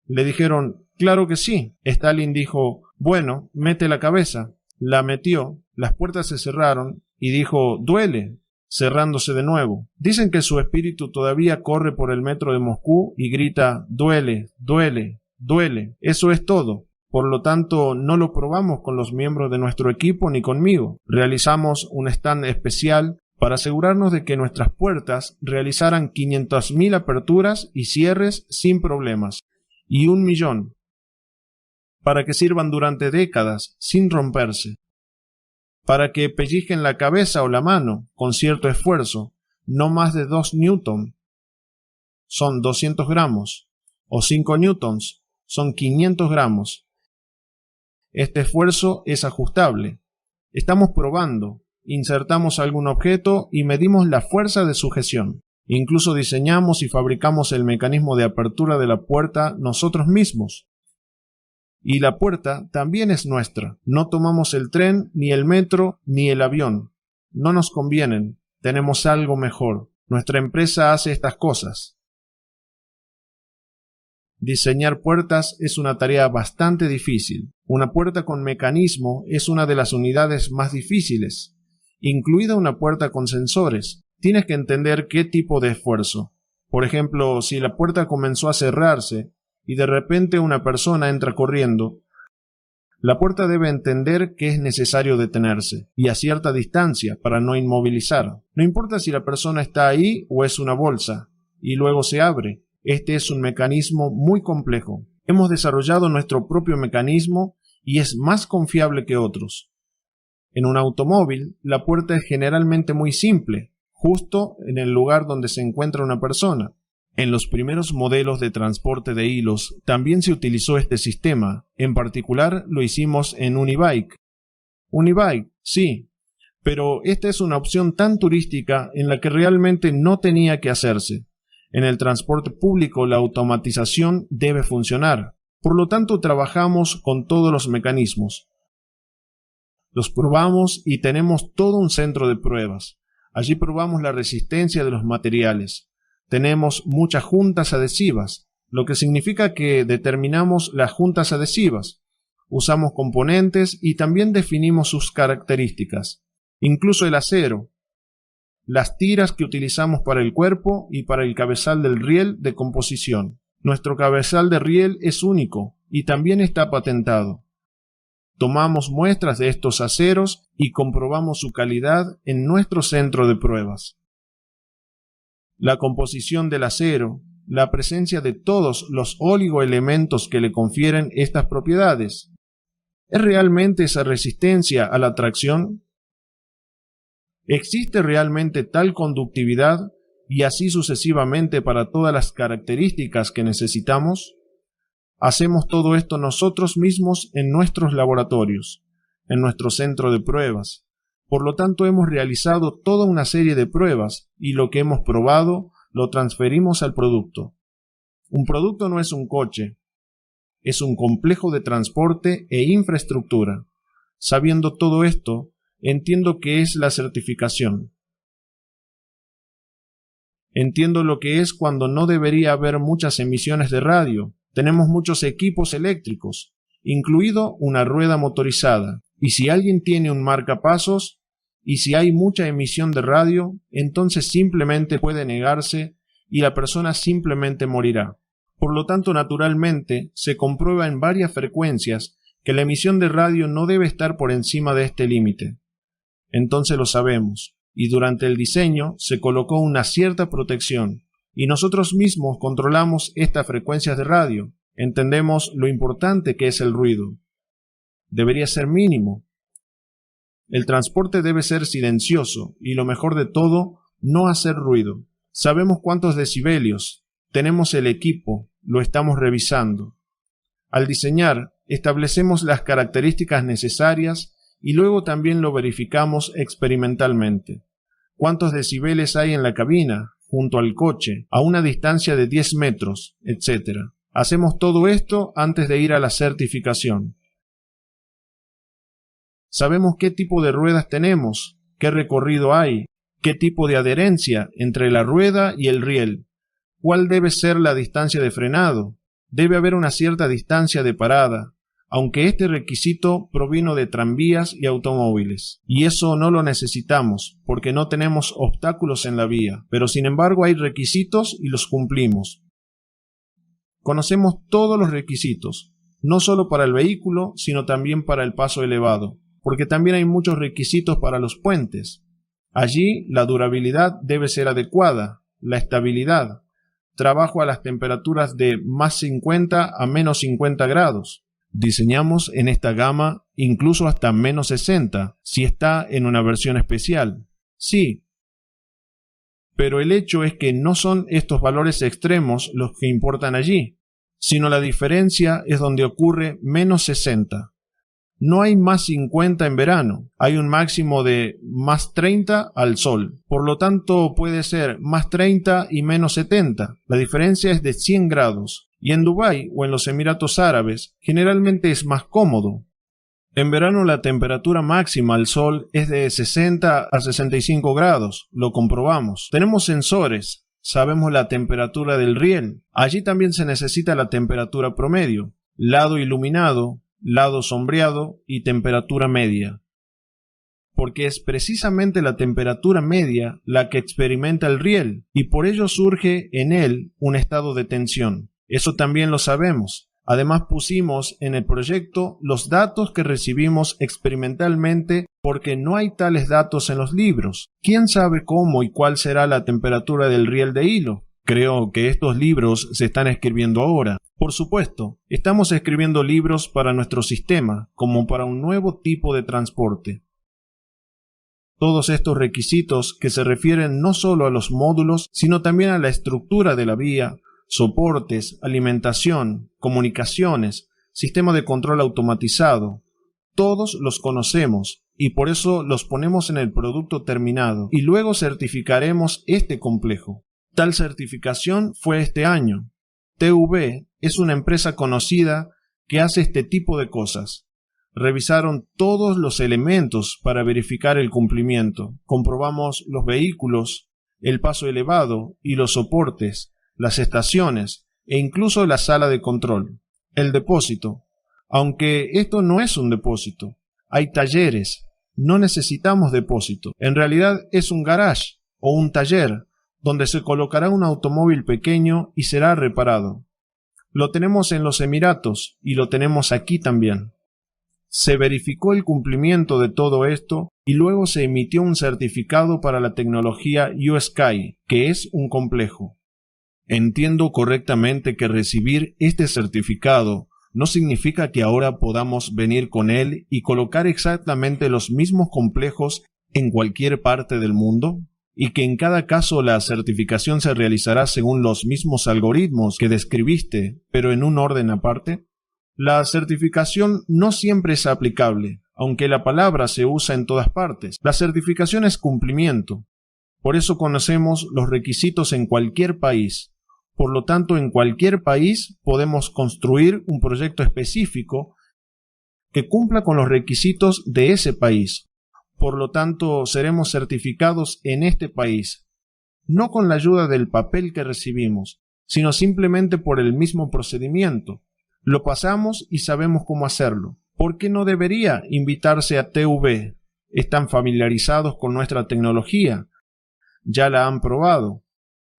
Le dijeron, claro que sí. Stalin dijo, bueno, mete la cabeza. La metió, las puertas se cerraron, y dijo, duele, cerrándose de nuevo. Dicen que su espíritu todavía corre por el metro de Moscú y grita, duele, duele, duele. Eso es todo. Por lo tanto, no lo probamos con los miembros de nuestro equipo ni conmigo. Realizamos un stand especial para asegurarnos de que nuestras puertas realizaran 500.000 aperturas y cierres sin problemas, y 1 millón, para que sirvan durante décadas sin romperse, para que pellizquen la cabeza o la mano con cierto esfuerzo, no más de 2 newton, son 200 gramos, o 5 newtons, son 500 gramos. Este esfuerzo es ajustable. Estamos probando, insertamos algún objeto y medimos la fuerza de sujeción. Incluso diseñamos y fabricamos el mecanismo de apertura de la puerta nosotros mismos. Y la puerta también es nuestra. No tomamos el tren, ni el metro, ni el avión. No nos convienen. Tenemos algo mejor. Nuestra empresa hace estas cosas. Diseñar puertas es una tarea bastante difícil. Una puerta con mecanismo es una de las unidades más difíciles, incluida una puerta con sensores. Tienes que entender qué tipo de esfuerzo. Por ejemplo, si la puerta comenzó a cerrarse y de repente una persona entra corriendo, la puerta debe entender que es necesario detenerse y a cierta distancia para no inmovilizar. No importa si la persona está ahí o es una bolsa, y luego se abre. Este es un mecanismo muy complejo. Hemos desarrollado nuestro propio mecanismo y es más confiable que otros. En un automóvil, la puerta es generalmente muy simple, justo en el lugar donde se encuentra una persona. En los primeros modelos de transporte de hilos también se utilizó este sistema. En particular, lo hicimos en Unibike. Unibike, sí, pero esta es una opción tan turística en la que realmente no tenía que hacerse. En el transporte público la automatización debe funcionar. Por lo tanto, trabajamos con todos los mecanismos. Los probamos y tenemos todo un centro de pruebas. Allí probamos la resistencia de los materiales. Tenemos muchas juntas adhesivas, lo que significa que determinamos las juntas adhesivas. usamos componentes y también definimos sus características. Incluso el acero, las tiras que utilizamos para el cuerpo y para el cabezal del riel de composición. Nuestro cabezal de riel es único y también está patentado. Tomamos muestras de estos aceros y comprobamos su calidad en nuestro centro de pruebas. La composición del acero, la presencia de todos los oligoelementos que le confieren estas propiedades. ¿Es realmente esa resistencia a la tracción? ¿Existe realmente tal conductividad y así sucesivamente para todas las características que necesitamos? Hacemos todo esto nosotros mismos en nuestros laboratorios, en nuestro centro de pruebas. Por lo tanto, hemos realizado toda una serie de pruebas y lo que hemos probado lo transferimos al producto. Un producto no es un coche, es un complejo de transporte e infraestructura. Sabiendo todo esto, entiendo qué es la certificación. Entiendo lo que es cuando no debería haber muchas emisiones de radio. Tenemos muchos equipos eléctricos, incluido una rueda motorizada. Y si alguien tiene un marcapasos, y si hay mucha emisión de radio, entonces simplemente puede negarse y la persona simplemente morirá. Por lo tanto, naturalmente, se comprueba en varias frecuencias que la emisión de radio no debe estar por encima de este límite. Entonces lo sabemos, y durante el diseño se colocó una cierta protección, y nosotros mismos controlamos estas frecuencias de radio. Entendemos lo importante que es el ruido. Debería ser mínimo. El transporte debe ser silencioso, y lo mejor de todo, no hacer ruido. Sabemos cuántos decibelios, tenemos el equipo, lo estamos revisando. Al diseñar, establecemos las características necesarias y luego también lo verificamos experimentalmente. ¿Cuántos decibeles hay en la cabina, junto al coche, a una distancia de 10 metros, etc.? Hacemos todo esto antes de ir a la certificación. Sabemos qué tipo de ruedas tenemos, qué recorrido hay, qué tipo de adherencia entre la rueda y el riel, cuál debe ser la distancia de frenado. Debe haber una cierta distancia de parada, aunque este requisito provino de tranvías y automóviles. Y eso no lo necesitamos, porque no tenemos obstáculos en la vía, pero sin embargo hay requisitos y los cumplimos. Conocemos todos los requisitos, no solo para el vehículo, sino también para el paso elevado, porque también hay muchos requisitos para los puentes. Allí la durabilidad debe ser adecuada, la estabilidad, trabajo a las temperaturas de más 50 a menos 50 grados. Diseñamos en esta gama incluso hasta menos 60, si está en una versión especial. Sí, pero el hecho es que no son estos valores extremos los que importan allí, sino la diferencia es donde ocurre menos 60. No hay más 50 en verano, hay un máximo de más 30 al sol. Por lo tanto, puede ser más 30 y menos 70. La diferencia es de 100 grados. Y en Dubái o en los Emiratos Árabes, generalmente es más cómodo. En verano la temperatura máxima al sol es de 60 a 65 grados, lo comprobamos. Tenemos sensores, sabemos la temperatura del riel. Allí también se necesita la temperatura promedio, lado iluminado, lado sombreado y temperatura media. Porque es precisamente la temperatura media la que experimenta el riel, y por ello surge en él un estado de tensión. Eso también lo sabemos. Además pusimos en el proyecto los datos que recibimos experimentalmente porque no hay tales datos en los libros. ¿Quién sabe cómo y cuál será la temperatura del riel de hilo? Creo que estos libros se están escribiendo ahora. Por supuesto, estamos escribiendo libros para nuestro sistema, como para un nuevo tipo de transporte. Todos estos requisitos que se refieren no solo a los módulos, sino también a la estructura de la vía, soportes, alimentación, comunicaciones, sistema de control automatizado. Todos los conocemos y por eso los ponemos en el producto terminado y luego certificaremos este complejo. Tal certificación fue este año. TÜV es una empresa conocida que hace este tipo de cosas. Revisaron todos los elementos para verificar el cumplimiento. Comprobamos los vehículos, el paso elevado y los soportes, las estaciones e incluso la sala de control, el depósito. Aunque esto no es un depósito, hay talleres, no necesitamos depósito. En realidad es un garage o un taller donde se colocará un automóvil pequeño y será reparado. Lo tenemos en los Emiratos y lo tenemos aquí también. Se verificó el cumplimiento de todo esto y luego se emitió un certificado para la tecnología USky, que es un complejo. Entiendo correctamente que recibir este certificado no significa que ahora podamos venir con él y colocar exactamente los mismos complejos en cualquier parte del mundo, y que en cada caso la certificación se realizará según los mismos algoritmos que describiste, pero en un orden aparte. La certificación no siempre es aplicable, aunque la palabra se usa en todas partes. La certificación es cumplimiento. Por eso conocemos los requisitos en cualquier país. Por lo tanto, en cualquier país podemos construir un proyecto específico que cumpla con los requisitos de ese país. Por lo tanto, seremos certificados en este país, no con la ayuda del papel que recibimos, sino simplemente por el mismo procedimiento. Lo pasamos y sabemos cómo hacerlo. ¿Por qué no debería invitarse a TV? Están familiarizados con nuestra tecnología. Ya la han probado.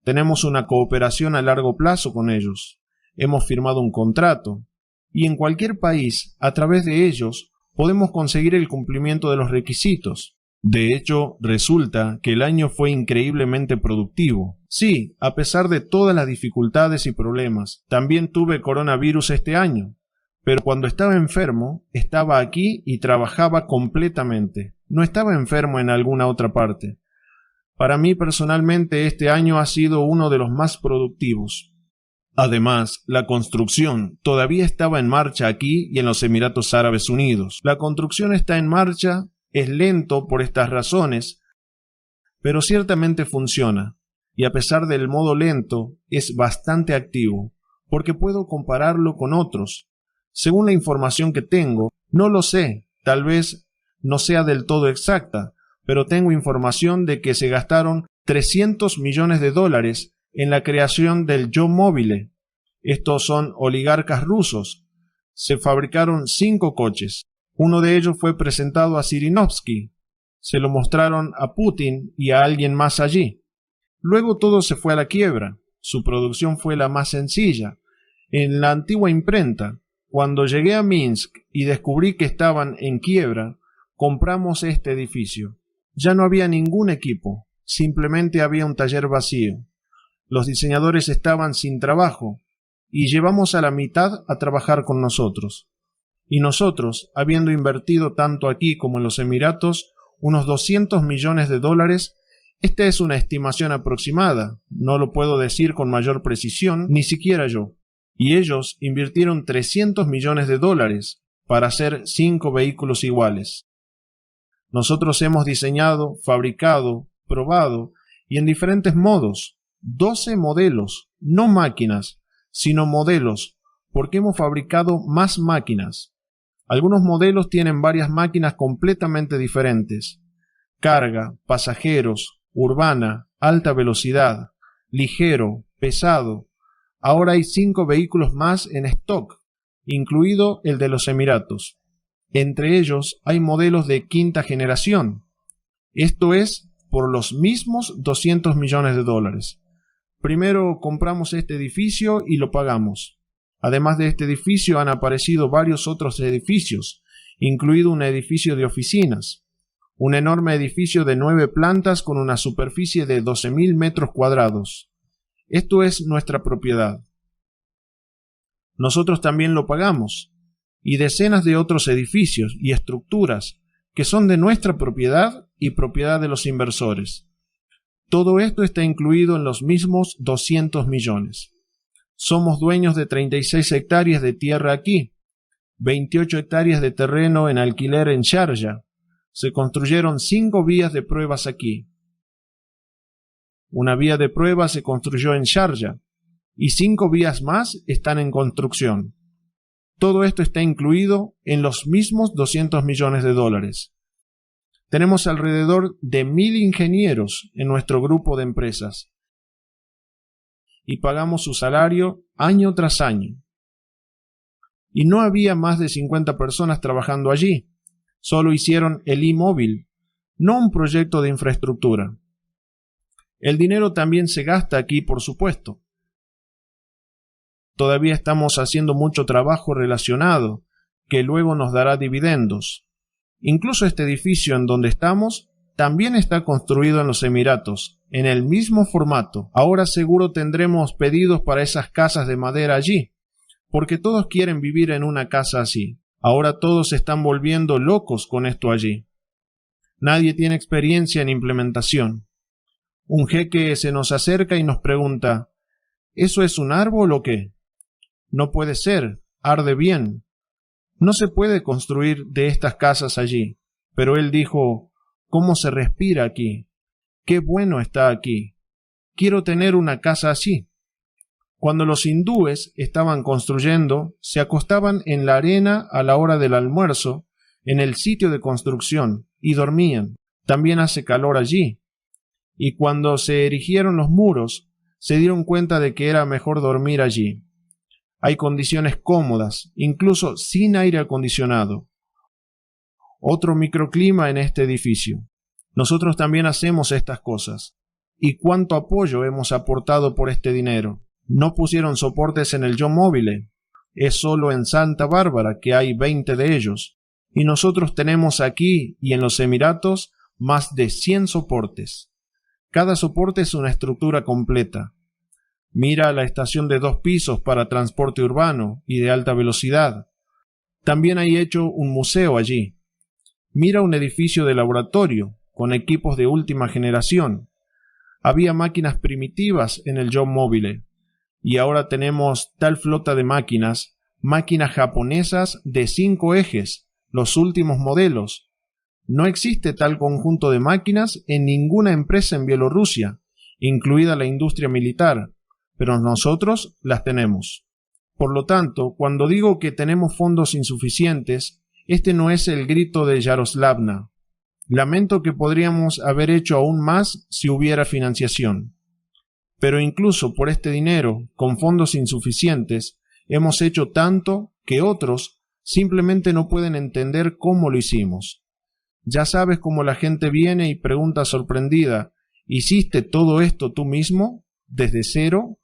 Tenemos una cooperación a largo plazo con ellos. Hemos firmado un contrato. Y en cualquier país, a través de ellos, podemos conseguir el cumplimiento de los requisitos. De hecho, resulta que el año fue increíblemente productivo. Sí, a pesar de todas las dificultades y problemas. También tuve coronavirus este año. Pero cuando estaba enfermo, estaba aquí y trabajaba completamente. No estaba enfermo en alguna otra parte. Para mí personalmente este año ha sido uno de los más productivos. Además, la construcción todavía estaba en marcha aquí y en los Emiratos Árabes Unidos. La construcción está en marcha, es lento por estas razones, pero ciertamente funciona. Y a pesar del modo lento, es bastante activo, porque puedo compararlo con otros. Según la información que tengo, no lo sé, tal vez no sea del todo exacta, pero tengo información de que se gastaron $300 millones en la creación del Yo-Mobile. Estos son oligarcas rusos. Se fabricaron 5 coches. Uno de ellos fue presentado a Zhirinovsky. Se lo mostraron a Putin y a alguien más allí. Luego todo se fue a la quiebra. Su producción fue la más sencilla. En la antigua imprenta, cuando llegué a Minsk y descubrí que estaban en quiebra, compramos este edificio. Ya no había ningún equipo, simplemente había un taller vacío. Los diseñadores estaban sin trabajo y llevamos a la mitad a trabajar con nosotros. Y nosotros, habiendo invertido tanto aquí como en los Emiratos, unos $200 millones, esta es una estimación aproximada, no lo puedo decir con mayor precisión, ni siquiera yo. Y ellos invirtieron $300 millones para hacer 5 vehículos iguales. Nosotros hemos diseñado, fabricado, probado y en diferentes modos, 12 modelos, no máquinas, sino modelos, porque hemos fabricado más máquinas. Algunos modelos tienen varias máquinas completamente diferentes. Carga, pasajeros, urbana, alta velocidad, ligero, pesado. Ahora hay 5 vehículos más en stock, incluido el de los Emiratos. Entre ellos hay modelos de quinta generación. Esto es por los mismos $200 millones. Primero compramos este edificio y lo pagamos. Además de este edificio han aparecido varios otros edificios, incluido un edificio de oficinas. Un enorme edificio de 9 plantas con una superficie de 12.000 metros cuadrados. Esto es nuestra propiedad. Nosotros también lo pagamos. Y decenas de otros edificios y estructuras que son de nuestra propiedad y propiedad de los inversores. Todo esto está incluido en los mismos 200 millones. Somos dueños de 36 hectáreas de tierra aquí, 28 hectáreas de terreno en alquiler en Sharjah. Se construyeron 5 vías de pruebas aquí. Una vía de prueba se construyó en Sharjah y 5 vías más están en construcción. Todo esto está incluido en los mismos $200 millones. Tenemos alrededor de 1.000 ingenieros en nuestro grupo de empresas y pagamos su salario año tras año. y no había más de 50 personas trabajando allí. Solo hicieron el e-móvil, no un proyecto de infraestructura. El dinero también se gasta aquí, por supuesto. Todavía estamos haciendo mucho trabajo relacionado, que luego nos dará dividendos. Incluso este edificio en donde estamos también está construido en los Emiratos, en el mismo formato. Ahora seguro tendremos pedidos para esas casas de madera allí, porque todos quieren vivir en una casa así. Ahora todos se están volviendo locos con esto allí. Nadie tiene experiencia en implementación. Un jeque se nos acerca y nos pregunta, ¿eso es un árbol o qué? No puede ser, arde bien. No se puede construir de estas casas allí. Pero él dijo, ¿cómo se respira aquí? ¡Qué bueno está aquí! Quiero tener una casa así. Cuando los hindúes estaban construyendo, se acostaban en la arena a la hora del almuerzo, en el sitio de construcción, y dormían. También hace calor allí. Y cuando se erigieron los muros, se dieron cuenta de que era mejor dormir allí. Hay condiciones cómodas, incluso sin aire acondicionado. Otro microclima en este edificio. Nosotros también hacemos estas cosas. ¿Y cuánto apoyo hemos aportado por este dinero? No pusieron soportes en el John Mobile. Es solo en Santa Bárbara que hay 20 de ellos. Y nosotros tenemos aquí y en los Emiratos más de 100 soportes. Cada soporte es una estructura completa. Mira la estación de 2 pisos para transporte urbano y de alta velocidad. También hay hecho un museo allí. Mira un edificio de laboratorio con equipos de última generación. Había máquinas primitivas en el John Mobile. Y ahora tenemos tal flota de máquinas japonesas de 5 ejes, los últimos modelos. No existe tal conjunto de máquinas en ninguna empresa en Bielorrusia, incluida la industria militar, pero nosotros las tenemos. Por lo tanto, cuando digo que tenemos fondos insuficientes, este no es el grito de Yaroslavna. Lamento que podríamos haber hecho aún más si hubiera financiación. Pero incluso por este dinero, con fondos insuficientes, hemos hecho tanto que otros simplemente no pueden entender cómo lo hicimos. Ya sabes cómo la gente viene y pregunta sorprendida, ¿hiciste todo esto tú mismo, desde cero?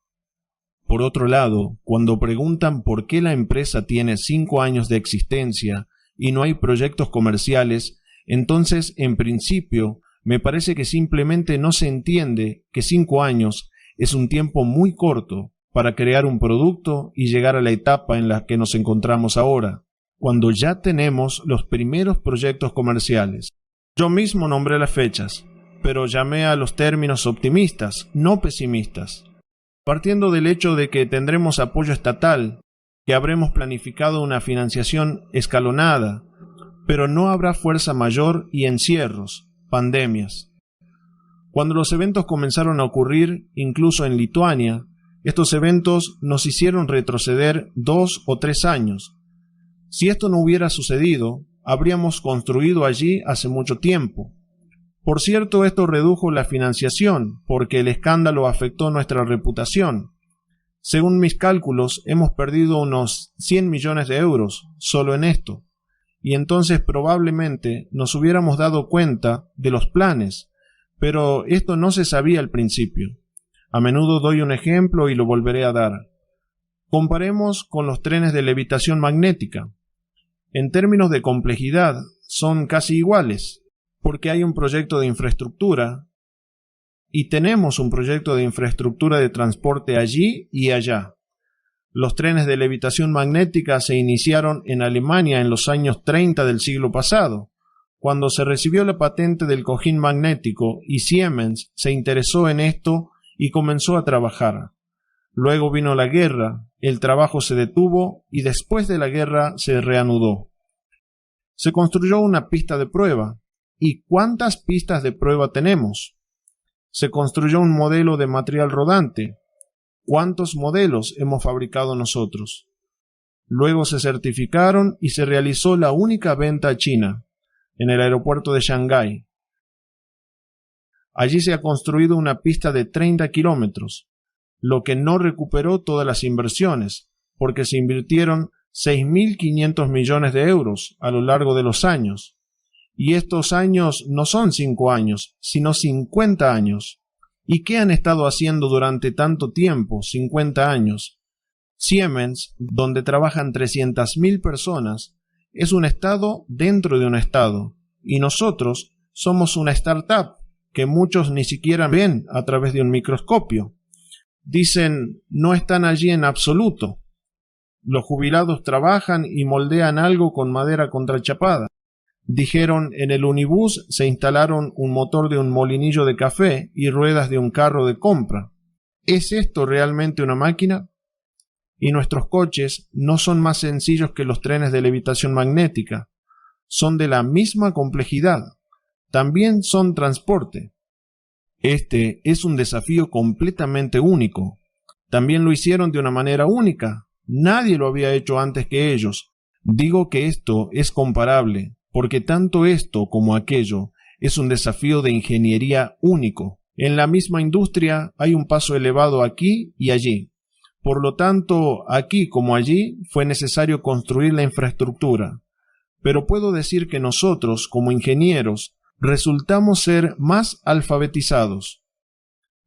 Por otro lado, cuando preguntan por qué la empresa tiene 5 años de existencia y no hay proyectos comerciales, entonces, en principio, me parece que simplemente no se entiende que 5 años es un tiempo muy corto para crear un producto y llegar a la etapa en la que nos encontramos ahora, cuando ya tenemos los primeros proyectos comerciales. Yo mismo nombré las fechas, pero llamé a los términos optimistas, no pesimistas. Partiendo del hecho de que tendremos apoyo estatal, que habremos planificado una financiación escalonada, pero no habrá fuerza mayor y encierros, pandemias. Cuando los eventos comenzaron a ocurrir, incluso en Lituania, estos eventos nos hicieron retroceder 2 o 3 años. Si esto no hubiera sucedido, habríamos construido allí hace mucho tiempo. Por cierto, esto redujo la financiación, porque el escándalo afectó nuestra reputación. Según mis cálculos, hemos perdido unos 100 millones de euros solo en esto. Y entonces probablemente nos hubiéramos dado cuenta de los planes, pero esto no se sabía al principio. A menudo doy un ejemplo y lo volveré a dar. Comparemos con los trenes de levitación magnética. En términos de complejidad, son casi iguales, porque hay un proyecto de infraestructura y tenemos un proyecto de infraestructura de transporte allí y allá. Los trenes de levitación magnética se iniciaron en Alemania en los años 30 del siglo pasado, cuando se recibió la patente del cojín magnético y Siemens se interesó en esto y comenzó a trabajar. Luego vino la guerra, el trabajo se detuvo y después de la guerra se reanudó. Se construyó una pista de prueba. ¿Y cuántas pistas de prueba tenemos? Se construyó un modelo de material rodante. ¿Cuántos modelos hemos fabricado nosotros? Luego se certificaron y se realizó la única venta a China, en el aeropuerto de Shanghái. Allí se ha construido una pista de 30 kilómetros, lo que no recuperó todas las inversiones, porque se invirtieron 6.500 millones de euros a lo largo de los años. Y estos años no son 5 años, sino 50 años. ¿Y qué han estado haciendo durante tanto tiempo, 50 años? Siemens, donde trabajan 300.000 personas, es un estado dentro de un estado. Y nosotros somos una startup que muchos ni siquiera ven a través de un microscopio. Dicen, no están allí en absoluto. Los jubilados trabajan y moldean algo con madera contrachapada. Dijeron, en el Unibús se instalaron un motor de un molinillo de café y ruedas de un carro de compra. ¿Es esto realmente una máquina? Y nuestros coches no son más sencillos que los trenes de levitación magnética. Son de la misma complejidad. También son transporte. Este es un desafío completamente único. También lo hicieron de una manera única. Nadie lo había hecho antes que ellos. Digo que esto es comparable, porque tanto esto como aquello es un desafío de ingeniería único. En la misma industria hay un paso elevado aquí y allí. Por lo tanto, aquí como allí fue necesario construir la infraestructura. Pero puedo decir que nosotros, como ingenieros, resultamos ser más alfabetizados.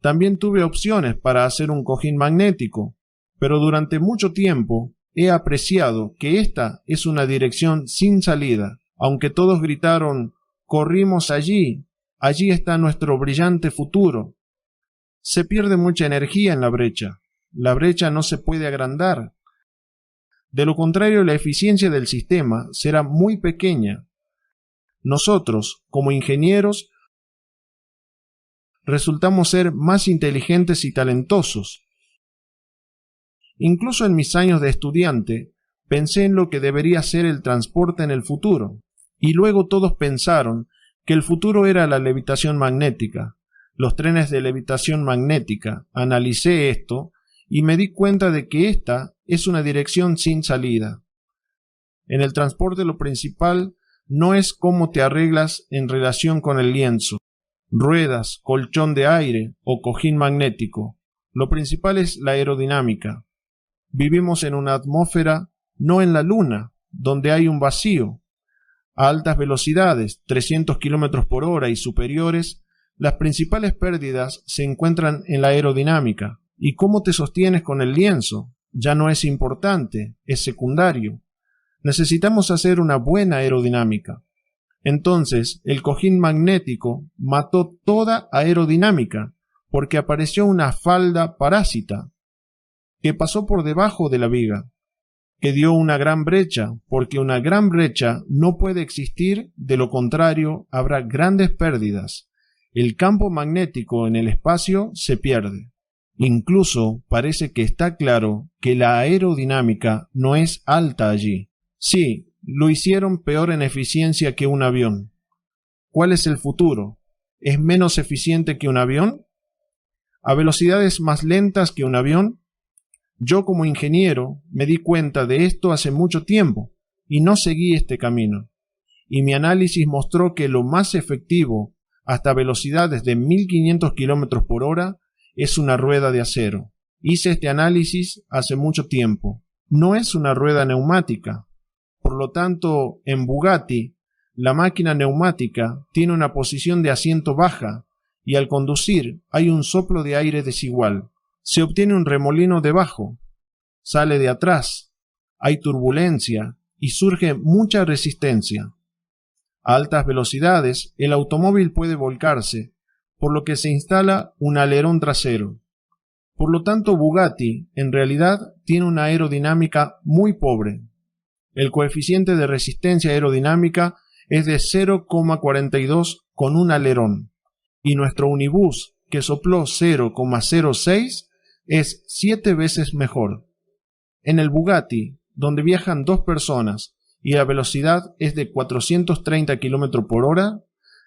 También tuve opciones para hacer un cojín magnético, pero durante mucho tiempo he apreciado que esta es una dirección sin salida. Aunque todos gritaron, corrimos allí, allí está nuestro brillante futuro. Se pierde mucha energía en la brecha. La brecha no se puede agrandar. De lo contrario, la eficiencia del sistema será muy pequeña. Nosotros, como ingenieros, resultamos ser más inteligentes y talentosos. Incluso en mis años de estudiante, pensé en lo que debería ser el transporte en el futuro, y luego todos pensaron que el futuro era la levitación magnética, los trenes de levitación magnética. Analicé esto y me di cuenta de que esta es una dirección sin salida. En el transporte lo principal no es cómo te arreglas en relación con el lienzo, ruedas, colchón de aire o cojín magnético. Lo principal es la aerodinámica. Vivimos en una atmósfera, no en la luna, donde hay un vacío. A altas velocidades, 300 km por hora y superiores, las principales pérdidas se encuentran en la aerodinámica. ¿Y cómo te sostienes con el lienzo? Ya no es importante, es secundario. Necesitamos hacer una buena aerodinámica. Entonces, el cojín magnético mató toda aerodinámica, porque apareció una falda parásita que pasó por debajo de la viga, que dio una gran brecha, porque una gran brecha no puede existir, de lo contrario habrá grandes pérdidas. El campo magnético en el espacio se pierde. Incluso parece que está claro que la aerodinámica no es alta allí. Sí, lo hicieron peor en eficiencia que un avión. ¿Cuál es el futuro? ¿Es menos eficiente que un avión? ¿A velocidades más lentas que un avión? Yo como ingeniero me di cuenta de esto hace mucho tiempo y no seguí este camino. Y mi análisis mostró que lo más efectivo, hasta velocidades de 1500 km por hora, es una rueda de acero. Hice este análisis hace mucho tiempo. No es una rueda neumática. Por lo tanto, en Bugatti, la máquina neumática tiene una posición de asiento baja y al conducir hay un soplo de aire desigual. Se obtiene un remolino debajo, sale de atrás, hay turbulencia y surge mucha resistencia. A altas velocidades, el automóvil puede volcarse, por lo que se instala un alerón trasero. Por lo tanto, Bugatti, en realidad, tiene una aerodinámica muy pobre. El coeficiente de resistencia aerodinámica es de 0,42 con un alerón, y nuestro Unibús, que sopló 0,06, es 7 veces mejor. En el Bugatti, donde viajan 2 personas y la velocidad es de 430 km por hora,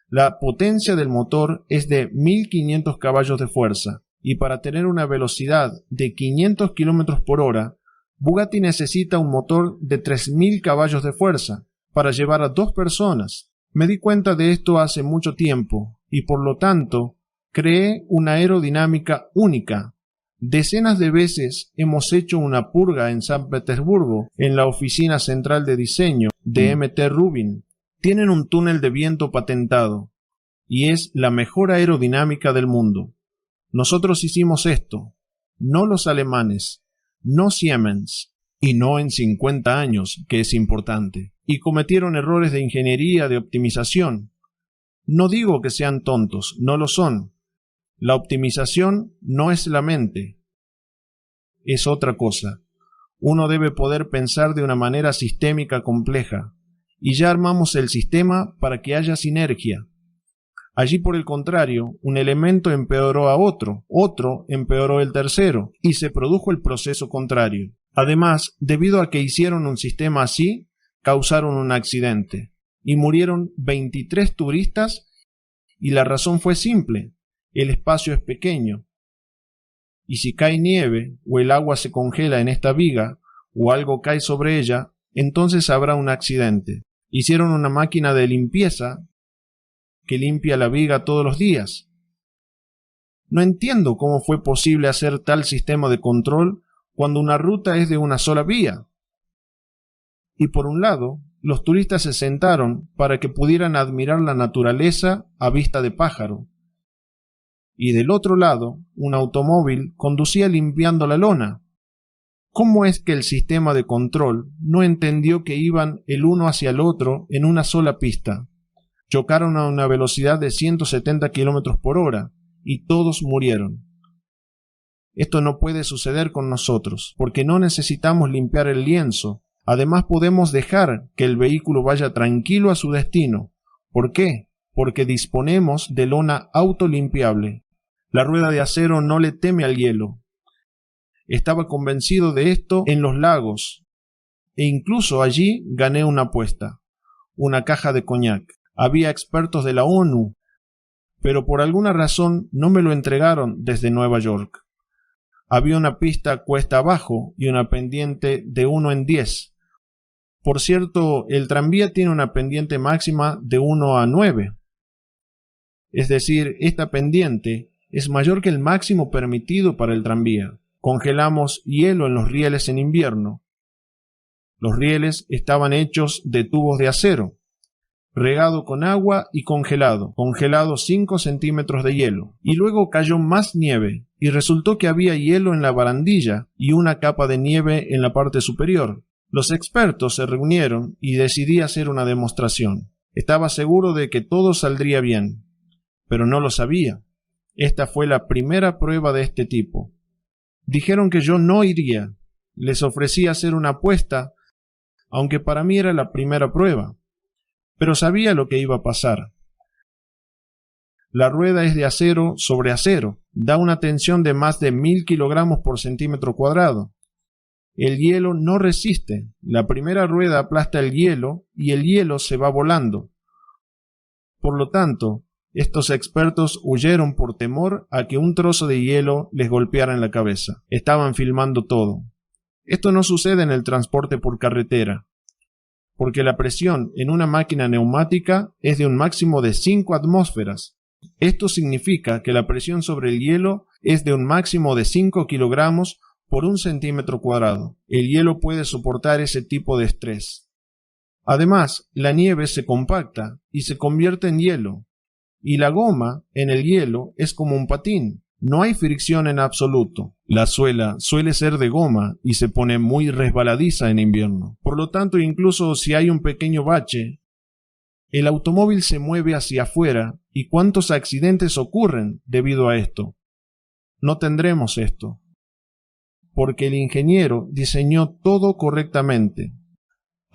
la potencia del motor es de 1500 caballos de fuerza, y para tener una velocidad de 500 km por hora, Bugatti necesita un motor de 3000 caballos de fuerza para llevar a 2 personas. Me di cuenta de esto hace mucho tiempo y por lo tanto creé una aerodinámica única. Decenas de veces hemos hecho una purga en San Petersburgo, en la oficina central de diseño de M.T. Rubin. Tienen un túnel de viento patentado, y es la mejor aerodinámica del mundo. Nosotros hicimos esto, no los alemanes, no Siemens, y no en 50 años, que es importante. Y cometieron errores de ingeniería, de optimización. No digo que sean tontos, no lo son. La optimización no es la mente, es otra cosa. Uno debe poder pensar de una manera sistémica compleja, y ya armamos el sistema para que haya sinergia. Allí, por el contrario, un elemento empeoró a otro, otro empeoró el tercero, y se produjo el proceso contrario. Además, debido a que hicieron un sistema así, causaron un accidente, y murieron 23 turistas, y la razón fue simple. El espacio es pequeño, y si cae nieve o el agua se congela en esta viga o algo cae sobre ella, entonces habrá un accidente. Hicieron una máquina de limpieza que limpia la viga todos los días. No entiendo cómo fue posible hacer tal sistema de control cuando una ruta es de una sola vía. Y por un lado, los turistas se sentaron para que pudieran admirar la naturaleza a vista de pájaro. Y del otro lado, un automóvil conducía limpiando la lona. ¿Cómo es que el sistema de control no entendió que iban el uno hacia el otro en una sola pista? Chocaron a una velocidad de 170 km por hora y todos murieron. Esto no puede suceder con nosotros, porque no necesitamos limpiar el lienzo. Además podemos dejar que el vehículo vaya tranquilo a su destino. ¿Por qué? Porque disponemos de lona autolimpiable. La rueda de acero no le teme al hielo. Estaba convencido de esto en los lagos, e incluso allí gané una apuesta, una caja de coñac. Había expertos de la ONU, pero por alguna razón no me lo entregaron desde Nueva York. Había una pista cuesta abajo y una pendiente de 1 en 10. Por cierto, el tranvía tiene una pendiente máxima de 1 a 9. Es decir, esta pendiente es mayor que el máximo permitido para el tranvía. Congelamos hielo en los rieles en invierno. Los rieles estaban hechos de tubos de acero, regado con agua y congelado 5 centímetros de hielo. Y luego cayó más nieve, y resultó que había hielo en la barandilla y una capa de nieve en la parte superior. Los expertos se reunieron y decidí hacer una demostración. Estaba seguro de que todo saldría bien, pero no lo sabía. Esta fue la primera prueba de este tipo. Dijeron que yo no iría. Les ofrecí hacer una apuesta, aunque para mí era la primera prueba. Pero sabía lo que iba a pasar. La rueda es de acero sobre acero. Da una tensión de más de 1000 kilogramos por centímetro cuadrado. El hielo no resiste. La primera rueda aplasta el hielo y el hielo se va volando. Por lo tanto, estos expertos huyeron por temor a que un trozo de hielo les golpeara en la cabeza. Estaban filmando todo. Esto no sucede en el transporte por carretera, porque la presión en una máquina neumática es de un máximo de 5 atmósferas. Esto significa que la presión sobre el hielo es de un máximo de 5 kilogramos por 1 centímetro cuadrado. El hielo puede soportar ese tipo de estrés. Además, la nieve se compacta y se convierte en hielo. Y la goma en el hielo es como un patín. No hay fricción en absoluto. La suela suele ser de goma y se pone muy resbaladiza en invierno. Por lo tanto, incluso si hay un pequeño bache, el automóvil se mueve hacia afuera. ¿Y cuántos accidentes ocurren debido a esto? No tendremos esto, porque el ingeniero diseñó todo correctamente.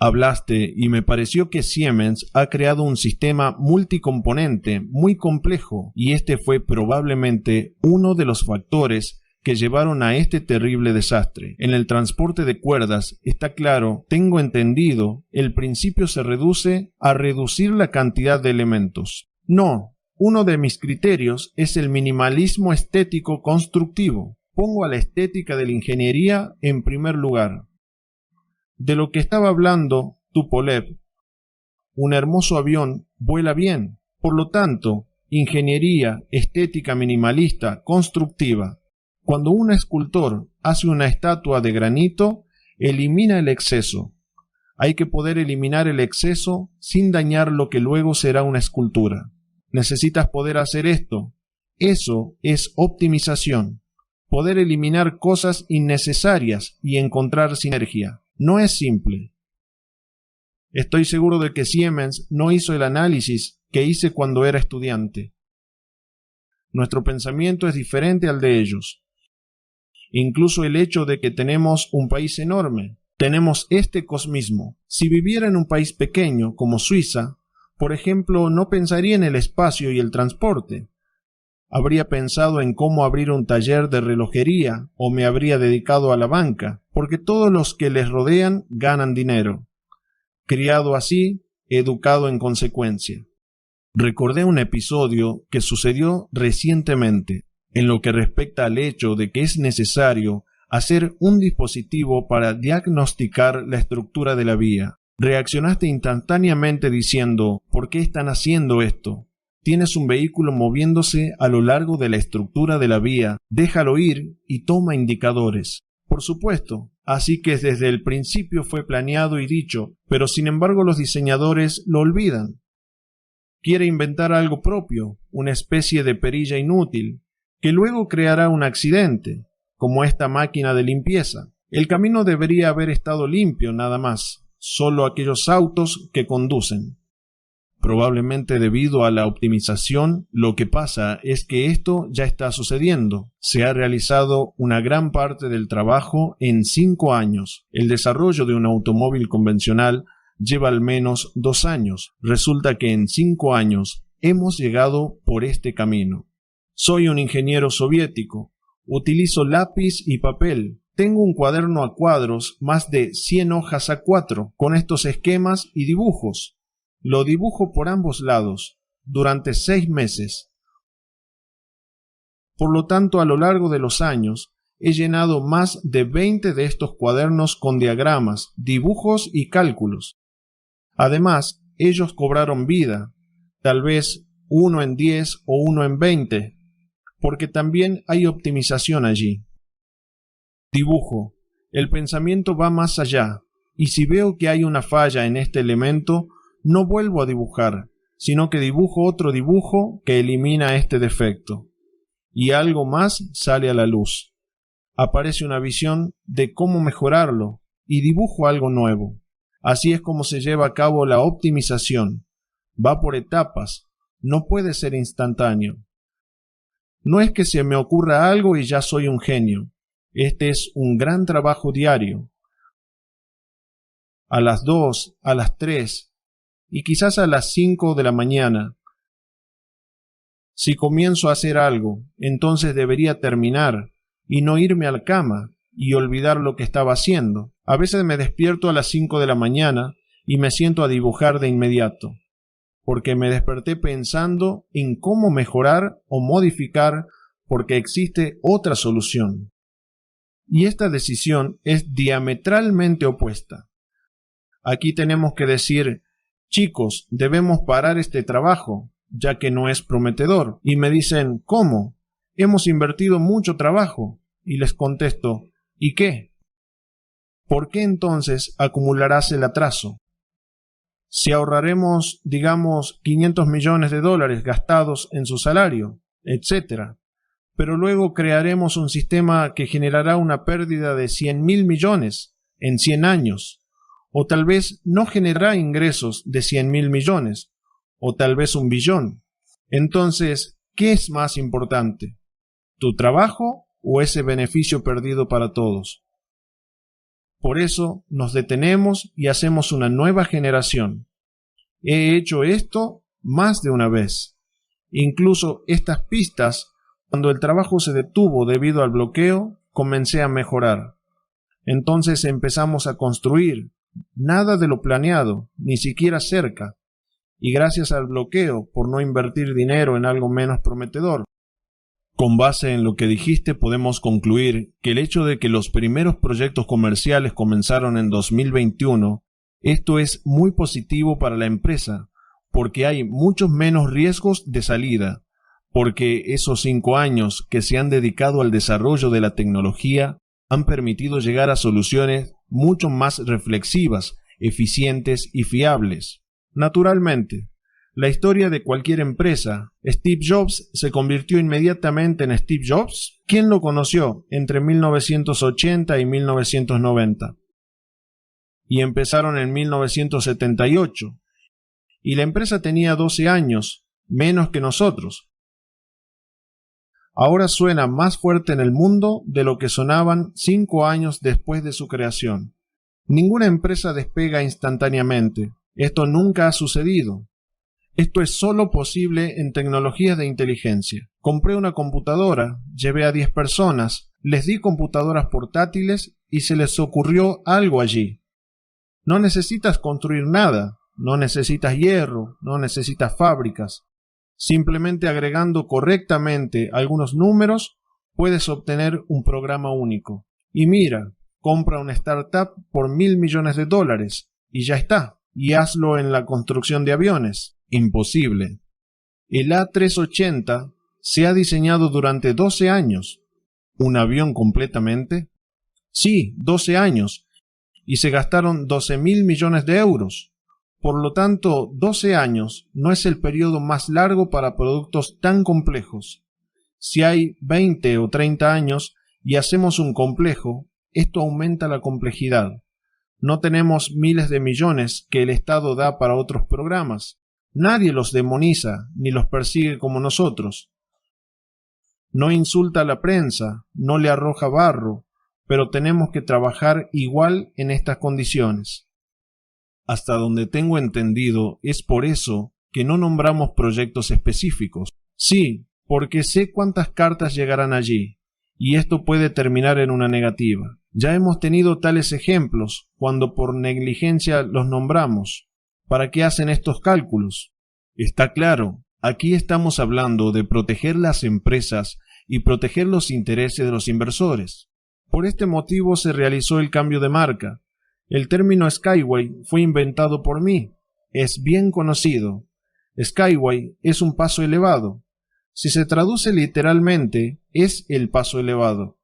Hablaste y me pareció que Siemens ha creado un sistema multicomponente muy complejo, y este fue probablemente uno de los factores que llevaron a este terrible desastre. En el transporte de cuerdas, está claro, tengo entendido, el principio se reduce a reducir la cantidad de elementos. No, uno de mis criterios es el minimalismo estético constructivo. Pongo a la estética de la ingeniería en primer lugar. De lo que estaba hablando Tupolev, un hermoso avión vuela bien. Por lo tanto, ingeniería, estética minimalista, constructiva. Cuando un escultor hace una estatua de granito, elimina el exceso. Hay que poder eliminar el exceso sin dañar lo que luego será una escultura. Necesitas poder hacer esto. Eso es optimización. Poder eliminar cosas innecesarias y encontrar sinergia. No es simple. Estoy seguro de que Siemens no hizo el análisis que hice cuando era estudiante. Nuestro pensamiento es diferente al de ellos. Incluso el hecho de que tenemos un país enorme, tenemos este cosmismo. Si viviera en un país pequeño como Suiza, por ejemplo, no pensaría en el espacio y el transporte. Habría pensado en cómo abrir un taller de relojería o me habría dedicado a la banca, porque todos los que les rodean ganan dinero. Criado así, educado en consecuencia. Recordé un episodio que sucedió recientemente en lo que respecta al hecho de que es necesario hacer un dispositivo para diagnosticar la estructura de la vía. Reaccionaste instantáneamente diciendo, ¿por qué están haciendo esto? Tienes un vehículo moviéndose a lo largo de la estructura de la vía, déjalo ir y toma indicadores. Por supuesto, así que desde el principio fue planeado y dicho, pero sin embargo los diseñadores lo olvidan. Quiere inventar algo propio, una especie de perilla inútil, que luego creará un accidente, como esta máquina de limpieza. El camino debería haber estado limpio nada más, solo aquellos autos que conducen. Probablemente debido a la optimización, lo que pasa es que esto ya está sucediendo. Se ha realizado una gran parte del trabajo en 5 años. El desarrollo de un automóvil convencional lleva al menos 2 años. Resulta que en 5 años hemos llegado por este camino. Soy un ingeniero soviético. Utilizo lápiz y papel. Tengo un cuaderno a cuadros, más de 100 hojas A4, con estos esquemas y dibujos. Lo dibujo por ambos lados, durante 6 meses. Por lo tanto, a lo largo de los años, he llenado más de 20 de estos cuadernos con diagramas, dibujos y cálculos. Además, ellos cobraron vida, tal vez 1 en 10 o 1 en 20, porque también hay optimización allí. Dibujo. El pensamiento va más allá, y si veo que hay una falla en este elemento, no vuelvo a dibujar, sino que dibujo otro dibujo que elimina este defecto. Y algo más sale a la luz. Aparece una visión de cómo mejorarlo, y dibujo algo nuevo. Así es como se lleva a cabo la optimización. Va por etapas, no puede ser instantáneo. No es que se me ocurra algo y ya soy un genio. Este es un gran trabajo diario. A las 2, a las 3 y quizás a las 5 de la mañana. Si comienzo a hacer algo, entonces debería terminar y no irme a la cama y olvidar lo que estaba haciendo. A veces me despierto a las 5 de la mañana y me siento a dibujar de inmediato, porque me desperté pensando en cómo mejorar o modificar porque existe otra solución. Y esta decisión es diametralmente opuesta. Aquí tenemos que decir, chicos, debemos parar este trabajo, ya que no es prometedor. Y me dicen, ¿cómo? Hemos invertido mucho trabajo. Y les contesto, ¿y qué? ¿Por qué entonces acumularás el atraso? Si ahorraremos, digamos, $500 millones gastados en su salario, etc. Pero luego crearemos un sistema que generará una pérdida de 100.000 millones en 100 años. O tal vez no generará ingresos de 100.000 millones, o tal vez 1 billón. Entonces, ¿qué es más importante? ¿Tu trabajo o ese beneficio perdido para todos? Por eso nos detenemos y hacemos una nueva generación. He hecho esto más de una vez. Incluso estas pistas, cuando el trabajo se detuvo debido al bloqueo, comencé a mejorar. Entonces empezamos a construir. Nada de lo planeado, ni siquiera cerca. Y gracias al bloqueo, por no invertir dinero en algo menos prometedor. Con base en lo que dijiste, podemos concluir que el hecho de que los primeros proyectos comerciales comenzaron en 2021, esto es muy positivo para la empresa, porque hay muchos menos riesgos de salida, porque esos 5 años que se han dedicado al desarrollo de la tecnología han permitido llegar a soluciones mucho más reflexivas, eficientes y fiables. Naturalmente, la historia de cualquier empresa, Steve Jobs se convirtió inmediatamente en Steve Jobs. ¿Quién lo conoció entre 1980 y 1990? Y empezaron en 1978. Y la empresa tenía 12 años, menos que nosotros. Ahora suena más fuerte en el mundo de lo que sonaban 5 años después de su creación. Ninguna empresa despega instantáneamente. Esto nunca ha sucedido. Esto es solo posible en tecnologías de inteligencia. Compré una computadora, llevé a 10 personas, les di computadoras portátiles y se les ocurrió algo allí. No necesitas construir nada, no necesitas hierro, no necesitas fábricas. Simplemente agregando correctamente algunos números, puedes obtener un programa único. Y mira, compra una startup por $1.000 millones y ya está. Y hazlo en la construcción de aviones. Imposible. El A380 se ha diseñado durante 12 años. ¿Un avión completamente? Sí, 12 años. Y se gastaron 12.000 millones de euros. Por lo tanto, 12 años no es el periodo más largo para productos tan complejos. Si hay 20 o 30 años y hacemos un complejo, esto aumenta la complejidad. No tenemos miles de millones que el Estado da para otros programas. Nadie los demoniza ni los persigue como nosotros. No insulta a la prensa, no le arroja barro, pero tenemos que trabajar igual en estas condiciones. Hasta donde tengo entendido, es por eso que no nombramos proyectos específicos. Sí, porque sé cuántas cartas llegarán allí, y esto puede terminar en una negativa. Ya hemos tenido tales ejemplos cuando por negligencia los nombramos. ¿Para qué hacen estos cálculos? Está claro, aquí estamos hablando de proteger las empresas y proteger los intereses de los inversores. Por este motivo se realizó el cambio de marca. El término Skyway fue inventado por mí. Es bien conocido. Skyway es un paso elevado. Si se traduce literalmente, es el paso elevado.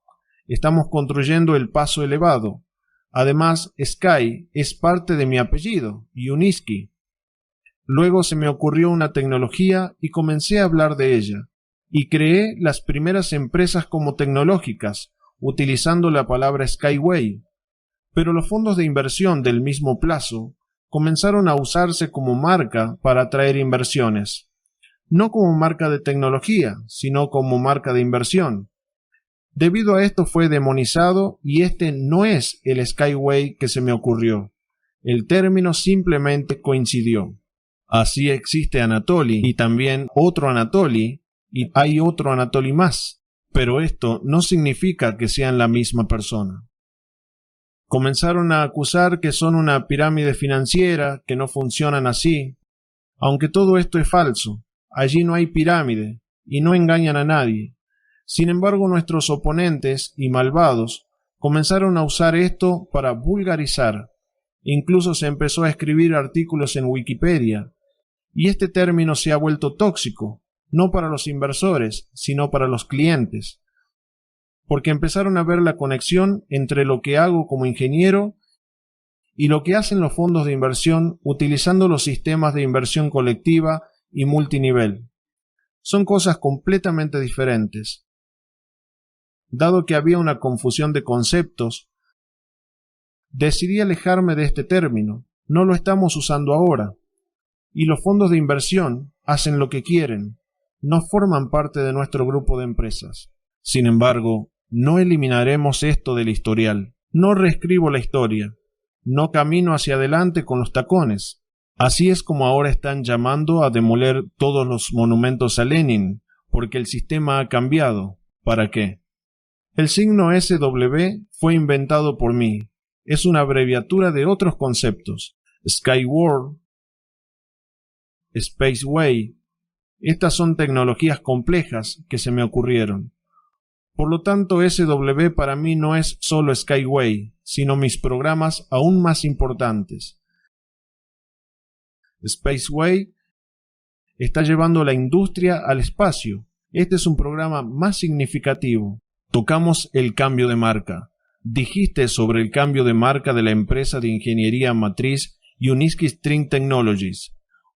Estamos construyendo el paso elevado. Además, Sky es parte de mi apellido, Yuniski. Luego se me ocurrió una tecnología y comencé a hablar de ella. Y creé las primeras empresas como tecnológicas, utilizando la palabra Skyway. Pero los fondos de inversión del mismo plazo comenzaron a usarse como marca para atraer inversiones. No como marca de tecnología, sino como marca de inversión. Debido a esto fue demonizado y este no es el Skyway que se me ocurrió. El término simplemente coincidió. Así existe Anatoly y también otro Anatoly y hay otro Anatoly más. Pero esto no significa que sean la misma persona. Comenzaron a acusar que son una pirámide financiera, que no funcionan así. Aunque todo esto es falso, allí no hay pirámide y no engañan a nadie. Sin embargo, nuestros oponentes y malvados comenzaron a usar esto para vulgarizar. Incluso se empezó a escribir artículos en Wikipedia. Y este término se ha vuelto tóxico, no para los inversores, sino para los clientes. Porque empezaron a ver la conexión entre lo que hago como ingeniero y lo que hacen los fondos de inversión utilizando los sistemas de inversión colectiva y multinivel. Son cosas completamente diferentes. Dado que había una confusión de conceptos, decidí alejarme de este término. No lo estamos usando ahora. Y los fondos de inversión hacen lo que quieren. No forman parte de nuestro grupo de empresas. Sin embargo, no eliminaremos esto del historial. No reescribo la historia. No camino hacia adelante con los tacones. Así es como ahora están llamando a demoler todos los monumentos a Lenin, porque el sistema ha cambiado. ¿Para qué? El signo SW fue inventado por mí. Es una abreviatura de otros conceptos. Skyworld, Spaceway. Estas son tecnologías complejas que se me ocurrieron. Por lo tanto, SW para mí no es solo Skyway, sino mis programas aún más importantes. Spaceway está llevando la industria al espacio Este es un programa más significativo. Tocamos el cambio de marca. Dijiste sobre el cambio de marca de la empresa de ingeniería matriz Uniski String Technologies.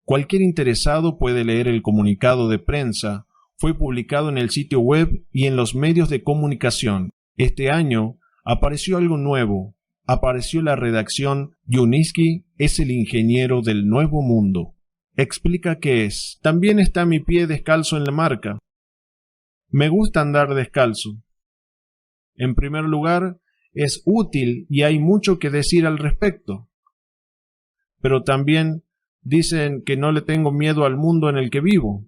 Cualquier interesado puede leer el comunicado de prensa. Fue publicado en el sitio web y en los medios de comunicación. Este año apareció algo nuevo. Apareció la redacción Uniski es el ingeniero del nuevo mundo. Explica qué es. También está mi pie descalzo en la marca. Me gusta andar descalzo. En primer lugar, es útil y hay mucho que decir al respecto. Pero también dicen que no le tengo miedo al mundo en el que vivo.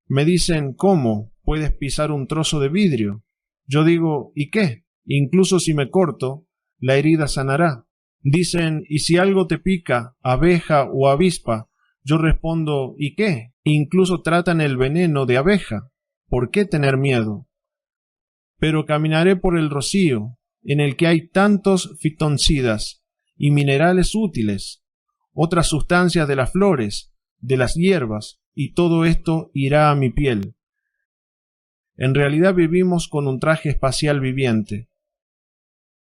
Me dicen, ¿cómo? ¿Puedes pisar un trozo de vidrio? Yo digo, ¿y qué? Incluso si me corto, la herida sanará. Dicen, ¿y si algo te pica, abeja o avispa? Yo respondo, ¿y qué? Incluso tratan el veneno de abeja. ¿Por qué tener miedo? Pero caminaré por el rocío, en el que hay tantos fitoncidas y minerales útiles, otras sustancias de las flores, de las hierbas, y todo esto irá a mi piel. En realidad vivimos con un traje espacial viviente.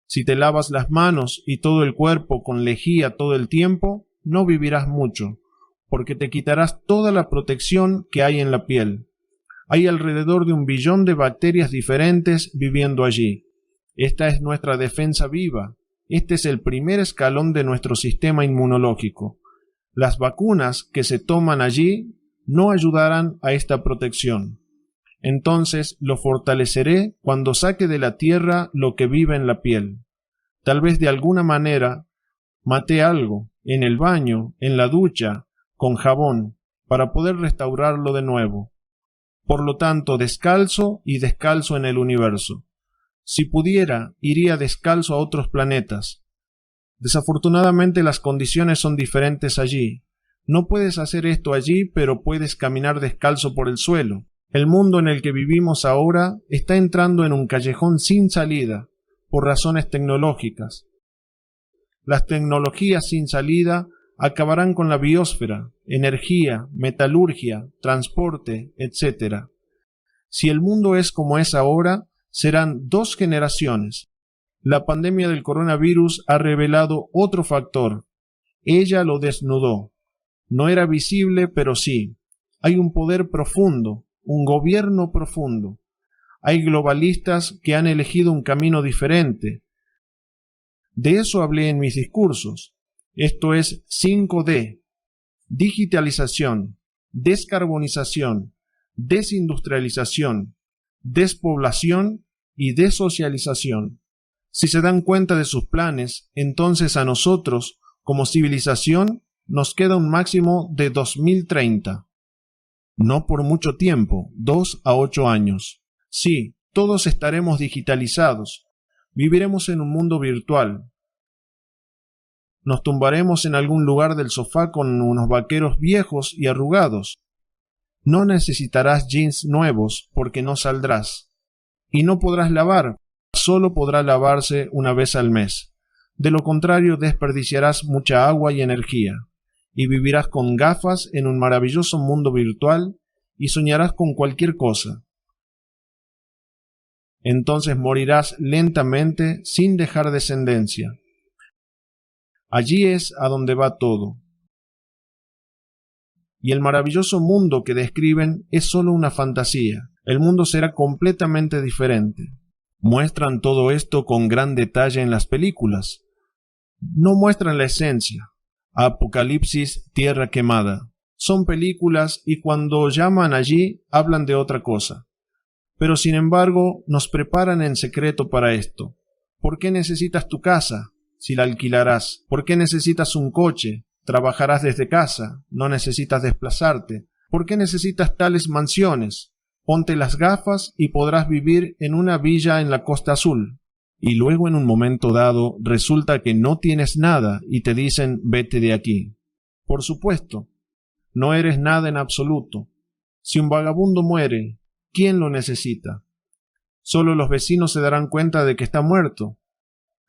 Si te lavas las manos y todo el cuerpo con lejía todo el tiempo, no vivirás mucho, porque te quitarás toda la protección que hay en la piel. Hay alrededor de 1 billón de bacterias diferentes viviendo allí. Esta es nuestra defensa viva. Este es el primer escalón de nuestro sistema inmunológico. Las vacunas que se toman allí no ayudarán a esta protección. Entonces lo fortaleceré cuando saque de la tierra lo que vive en la piel. Tal vez de alguna manera maté algo, en el baño, en la ducha, con jabón, para poder restaurarlo de nuevo. Por lo tanto, descalzo y descalzo en el universo. Si pudiera, iría descalzo a otros planetas. Desafortunadamente las condiciones son diferentes allí. No puedes hacer esto allí, pero puedes caminar descalzo por el suelo. El mundo en el que vivimos ahora está entrando en un callejón sin salida, por razones tecnológicas. Las tecnologías sin salida acabarán con la biosfera, energía, metalurgia, transporte, etc. Si el mundo es como es ahora, serán 2 generaciones. La pandemia del coronavirus ha revelado otro factor. Ella lo desnudó. No era visible, pero sí. Hay un poder profundo, un gobierno profundo. Hay globalistas que han elegido un camino diferente. De eso hablé en mis discursos. Esto es 5D, digitalización, descarbonización, desindustrialización, despoblación y desocialización. Si se dan cuenta de sus planes, entonces a nosotros, como civilización, nos queda un máximo de 2030. No por mucho tiempo, 2 a 8 años. Sí, todos estaremos digitalizados. Viviremos en un mundo virtual. Nos tumbaremos en algún lugar del sofá con unos vaqueros viejos y arrugados. No necesitarás jeans nuevos porque no saldrás. Y no podrás lavar, solo podrá lavarse una vez al mes. De lo contrario, desperdiciarás mucha agua y energía. Y vivirás con gafas en un maravilloso mundo virtual y soñarás con cualquier cosa. Entonces morirás lentamente sin dejar descendencia. Allí es a donde va todo. Y el maravilloso mundo que describen es solo una fantasía. El mundo será completamente diferente. Muestran todo esto con gran detalle en las películas. No muestran la esencia. Apocalipsis, tierra quemada. Son películas y cuando llaman allí hablan de otra cosa. Pero sin embargo nos preparan en secreto para esto. ¿Por qué necesitas tu casa? Si la alquilarás. ¿Por qué necesitas un coche? Trabajarás desde casa, no necesitas desplazarte. ¿Por qué necesitas tales mansiones? Ponte las gafas y podrás vivir en una villa en la Costa Azul. Y luego en un momento dado resulta que no tienes nada y te dicen vete de aquí. Por supuesto, no eres nada en absoluto. Si un vagabundo muere, ¿quién lo necesita? Solo los vecinos se darán cuenta de que está muerto.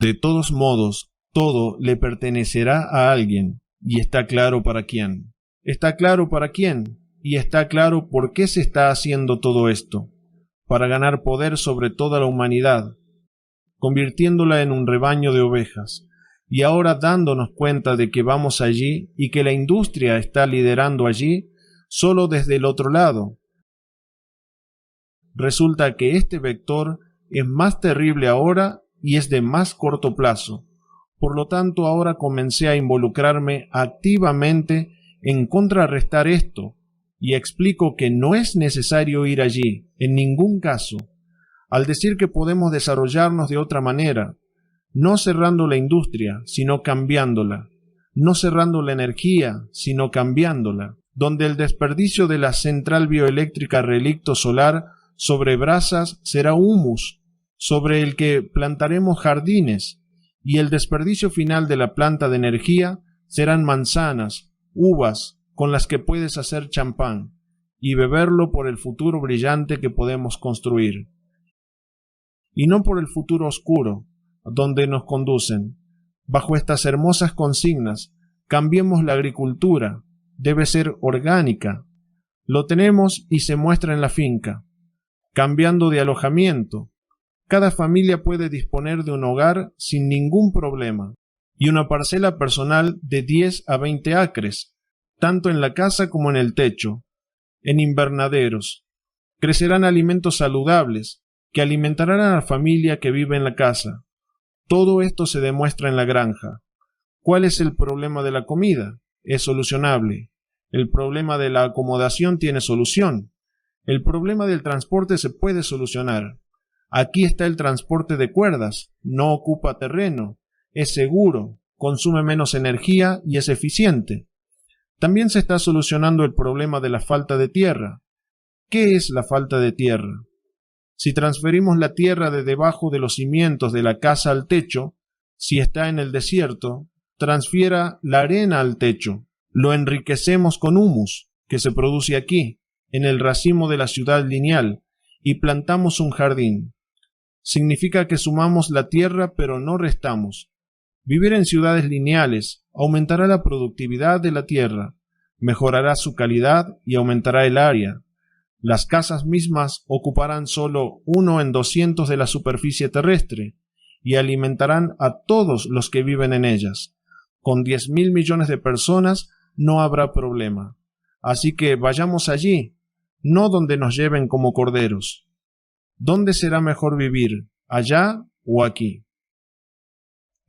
De todos modos, todo le pertenecerá a alguien, y está claro para quién. ¿Está claro para quién? Y está claro por qué se está haciendo todo esto, para ganar poder sobre toda la humanidad, convirtiéndola en un rebaño de ovejas, y ahora dándonos cuenta de que vamos allí y que la industria está liderando allí, solo desde el otro lado. Resulta que este vector es más terrible ahora y es de más corto plazo. Por lo tanto, ahora comencé a involucrarme activamente en contrarrestar esto, y explico que no es necesario ir allí, en ningún caso, al decir que podemos desarrollarnos de otra manera, no cerrando la industria, sino cambiándola, no cerrando la energía, sino cambiándola, donde el desperdicio de la central bioeléctrica Relicto Solar sobre brasas será humus, sobre el que plantaremos jardines, y el desperdicio final de la planta de energía serán manzanas, uvas, con las que puedes hacer champán, y beberlo por el futuro brillante que podemos construir. Y no por el futuro oscuro, donde nos conducen. Bajo estas hermosas consignas, cambiemos la agricultura, debe ser orgánica. Lo tenemos y se muestra en la finca. Cambiando de alojamiento, cada familia puede disponer de un hogar sin ningún problema, y una parcela personal de 10 a 20 acres, tanto en la casa como en el techo, en invernaderos. Crecerán alimentos saludables, que alimentarán a la familia que vive en la casa. Todo esto se demuestra en la granja. ¿Cuál es el problema de la comida? Es solucionable. El problema de la acomodación tiene solución. El problema del transporte se puede solucionar. Aquí está el transporte de cuerdas. No ocupa terreno. Es seguro. Consume menos energía y es eficiente. También se está solucionando el problema de la falta de tierra. ¿Qué es la falta de tierra? Si transferimos la tierra de debajo de los cimientos de la casa al techo, si está en el desierto, transfiera la arena al techo. Lo enriquecemos con humus, que se produce aquí, en el racimo de la ciudad lineal, y plantamos un jardín. Significa que sumamos la tierra pero no restamos. Vivir en ciudades lineales aumentará la productividad de la tierra, mejorará su calidad y aumentará el área. Las casas mismas ocuparán solo 1 en 200 de la superficie terrestre y alimentarán a todos los que viven en ellas. Con 10.000 millones de personas no habrá problema. Así que vayamos allí, no donde nos lleven como corderos. ¿Dónde será mejor vivir, allá o aquí?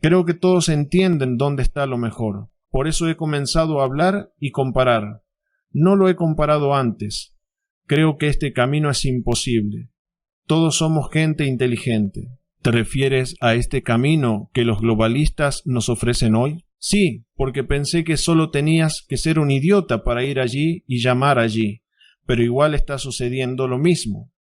Creo que todos entienden dónde está lo mejor. Por eso he comenzado a hablar y comparar. No lo he comparado antes. Creo que este camino es imposible. Todos somos gente inteligente. ¿Te refieres a este camino que los globalistas nos ofrecen hoy? Sí, porque pensé que solo tenías que ser un idiota para ir allí y llamar allí, pero igual está sucediendo lo mismo.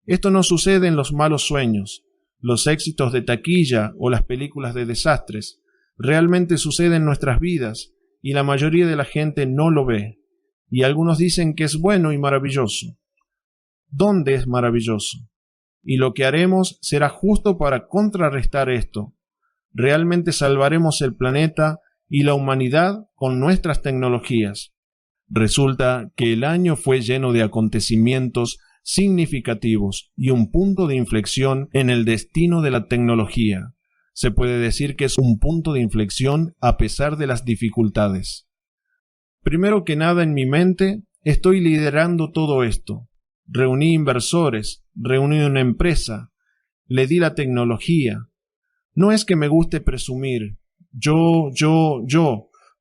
Esto no sucede en los malos sueños, los éxitos de taquilla o las películas de desastres. Realmente sucede en nuestras vidas y la mayoría de la gente no lo ve. Y algunos dicen que es bueno y maravilloso. ¿Dónde es maravilloso? Y lo que haremos será justo para contrarrestar esto. Realmente salvaremos el planeta y la humanidad con nuestras tecnologías. Resulta que el año fue lleno de acontecimientos significativos y un punto de inflexión en el destino de la tecnología. Se puede decir que es un punto de inflexión a pesar de las dificultades. Primero que nada, en mi mente, estoy liderando todo esto. Reuní inversores, reuní una empresa, le di la tecnología. No es que me guste presumir, yo,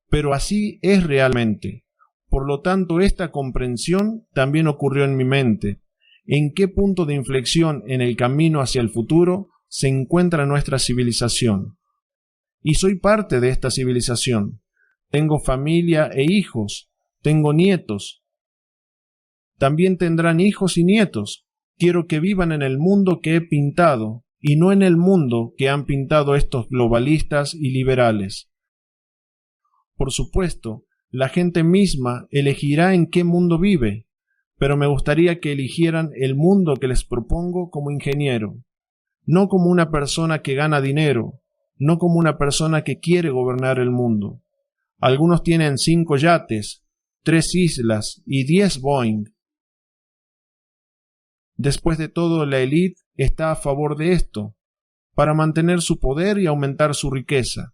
pero así es realmente. Por lo tanto, esta comprensión también ocurrió en mi mente. ¿En qué punto de inflexión en el camino hacia el futuro se encuentra nuestra civilización? Y soy parte de esta civilización. Tengo familia e hijos, tengo nietos. También tendrán hijos y nietos. Quiero que vivan en el mundo que he pintado y no en el mundo que han pintado estos globalistas y liberales. Por supuesto, la gente misma elegirá en qué mundo vive, pero me gustaría que eligieran el mundo que les propongo como ingeniero, no como una persona que gana dinero, no como una persona que quiere gobernar el mundo. Algunos tienen 5 yates, 3 islas y 10 Boeing. Después de todo, la élite está a favor de esto, para mantener su poder y aumentar su riqueza.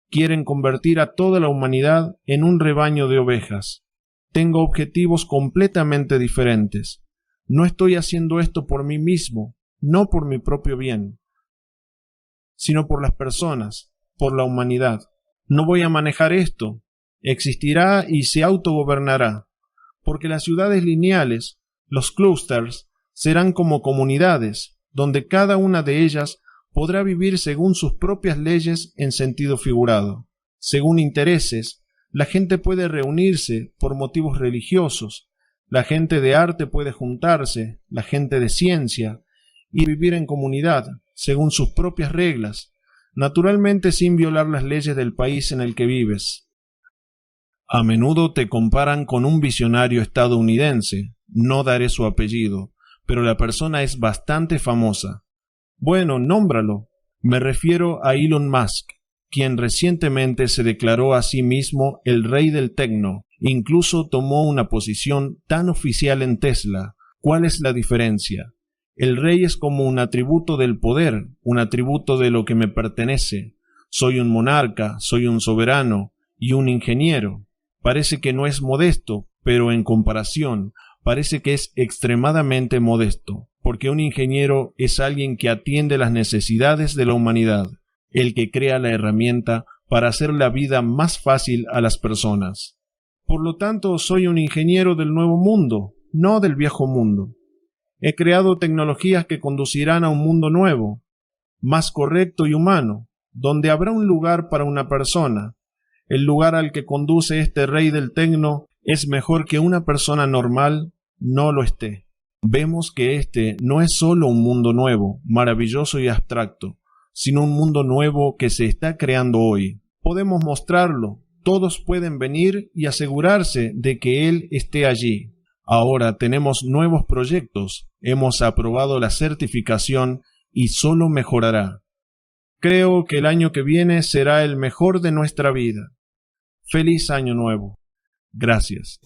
Quieren convertir a toda la humanidad en un rebaño de ovejas. Tengo objetivos completamente diferentes. No estoy haciendo esto por mí mismo, no por mi propio bien, sino por las personas, por la humanidad. No voy a manejar esto. Existirá y se autogobernará, porque las ciudades lineales, los clústers, serán como comunidades, donde cada una de ellas podrá vivir según sus propias leyes en sentido figurado. Según intereses, la gente puede reunirse por motivos religiosos, la gente de arte puede juntarse, la gente de ciencia, y vivir en comunidad, según sus propias reglas, naturalmente sin violar las leyes del país en el que vives. A menudo te comparan con un visionario estadounidense, no daré su apellido, pero la persona es bastante famosa. Bueno, nómbralo. Me refiero a Elon Musk, quien recientemente se declaró a sí mismo el rey del tecno. Incluso tomó una posición tan oficial en Tesla. ¿Cuál es la diferencia? El rey es como un atributo del poder, un atributo de lo que me pertenece. Soy un monarca, soy un soberano y un ingeniero. Parece que no es modesto, pero en comparación, parece que es extremadamente modesto, porque un ingeniero es alguien que atiende las necesidades de la humanidad, el que crea la herramienta para hacer la vida más fácil a las personas. Por lo tanto, soy un ingeniero del nuevo mundo, no del viejo mundo. He creado tecnologías que conducirán a un mundo nuevo, más correcto y humano, donde habrá un lugar para una persona. El lugar al que conduce este rey del tecno es mejor que una persona normal no lo esté. Vemos que este no es solo un mundo nuevo, maravilloso y abstracto, sino un mundo nuevo que se está creando hoy. Podemos mostrarlo, todos pueden venir y asegurarse de que él esté allí. Ahora tenemos nuevos proyectos, hemos aprobado la certificación y solo mejorará. Creo que el año que viene será el mejor de nuestra vida. ¡Feliz Año Nuevo! Gracias.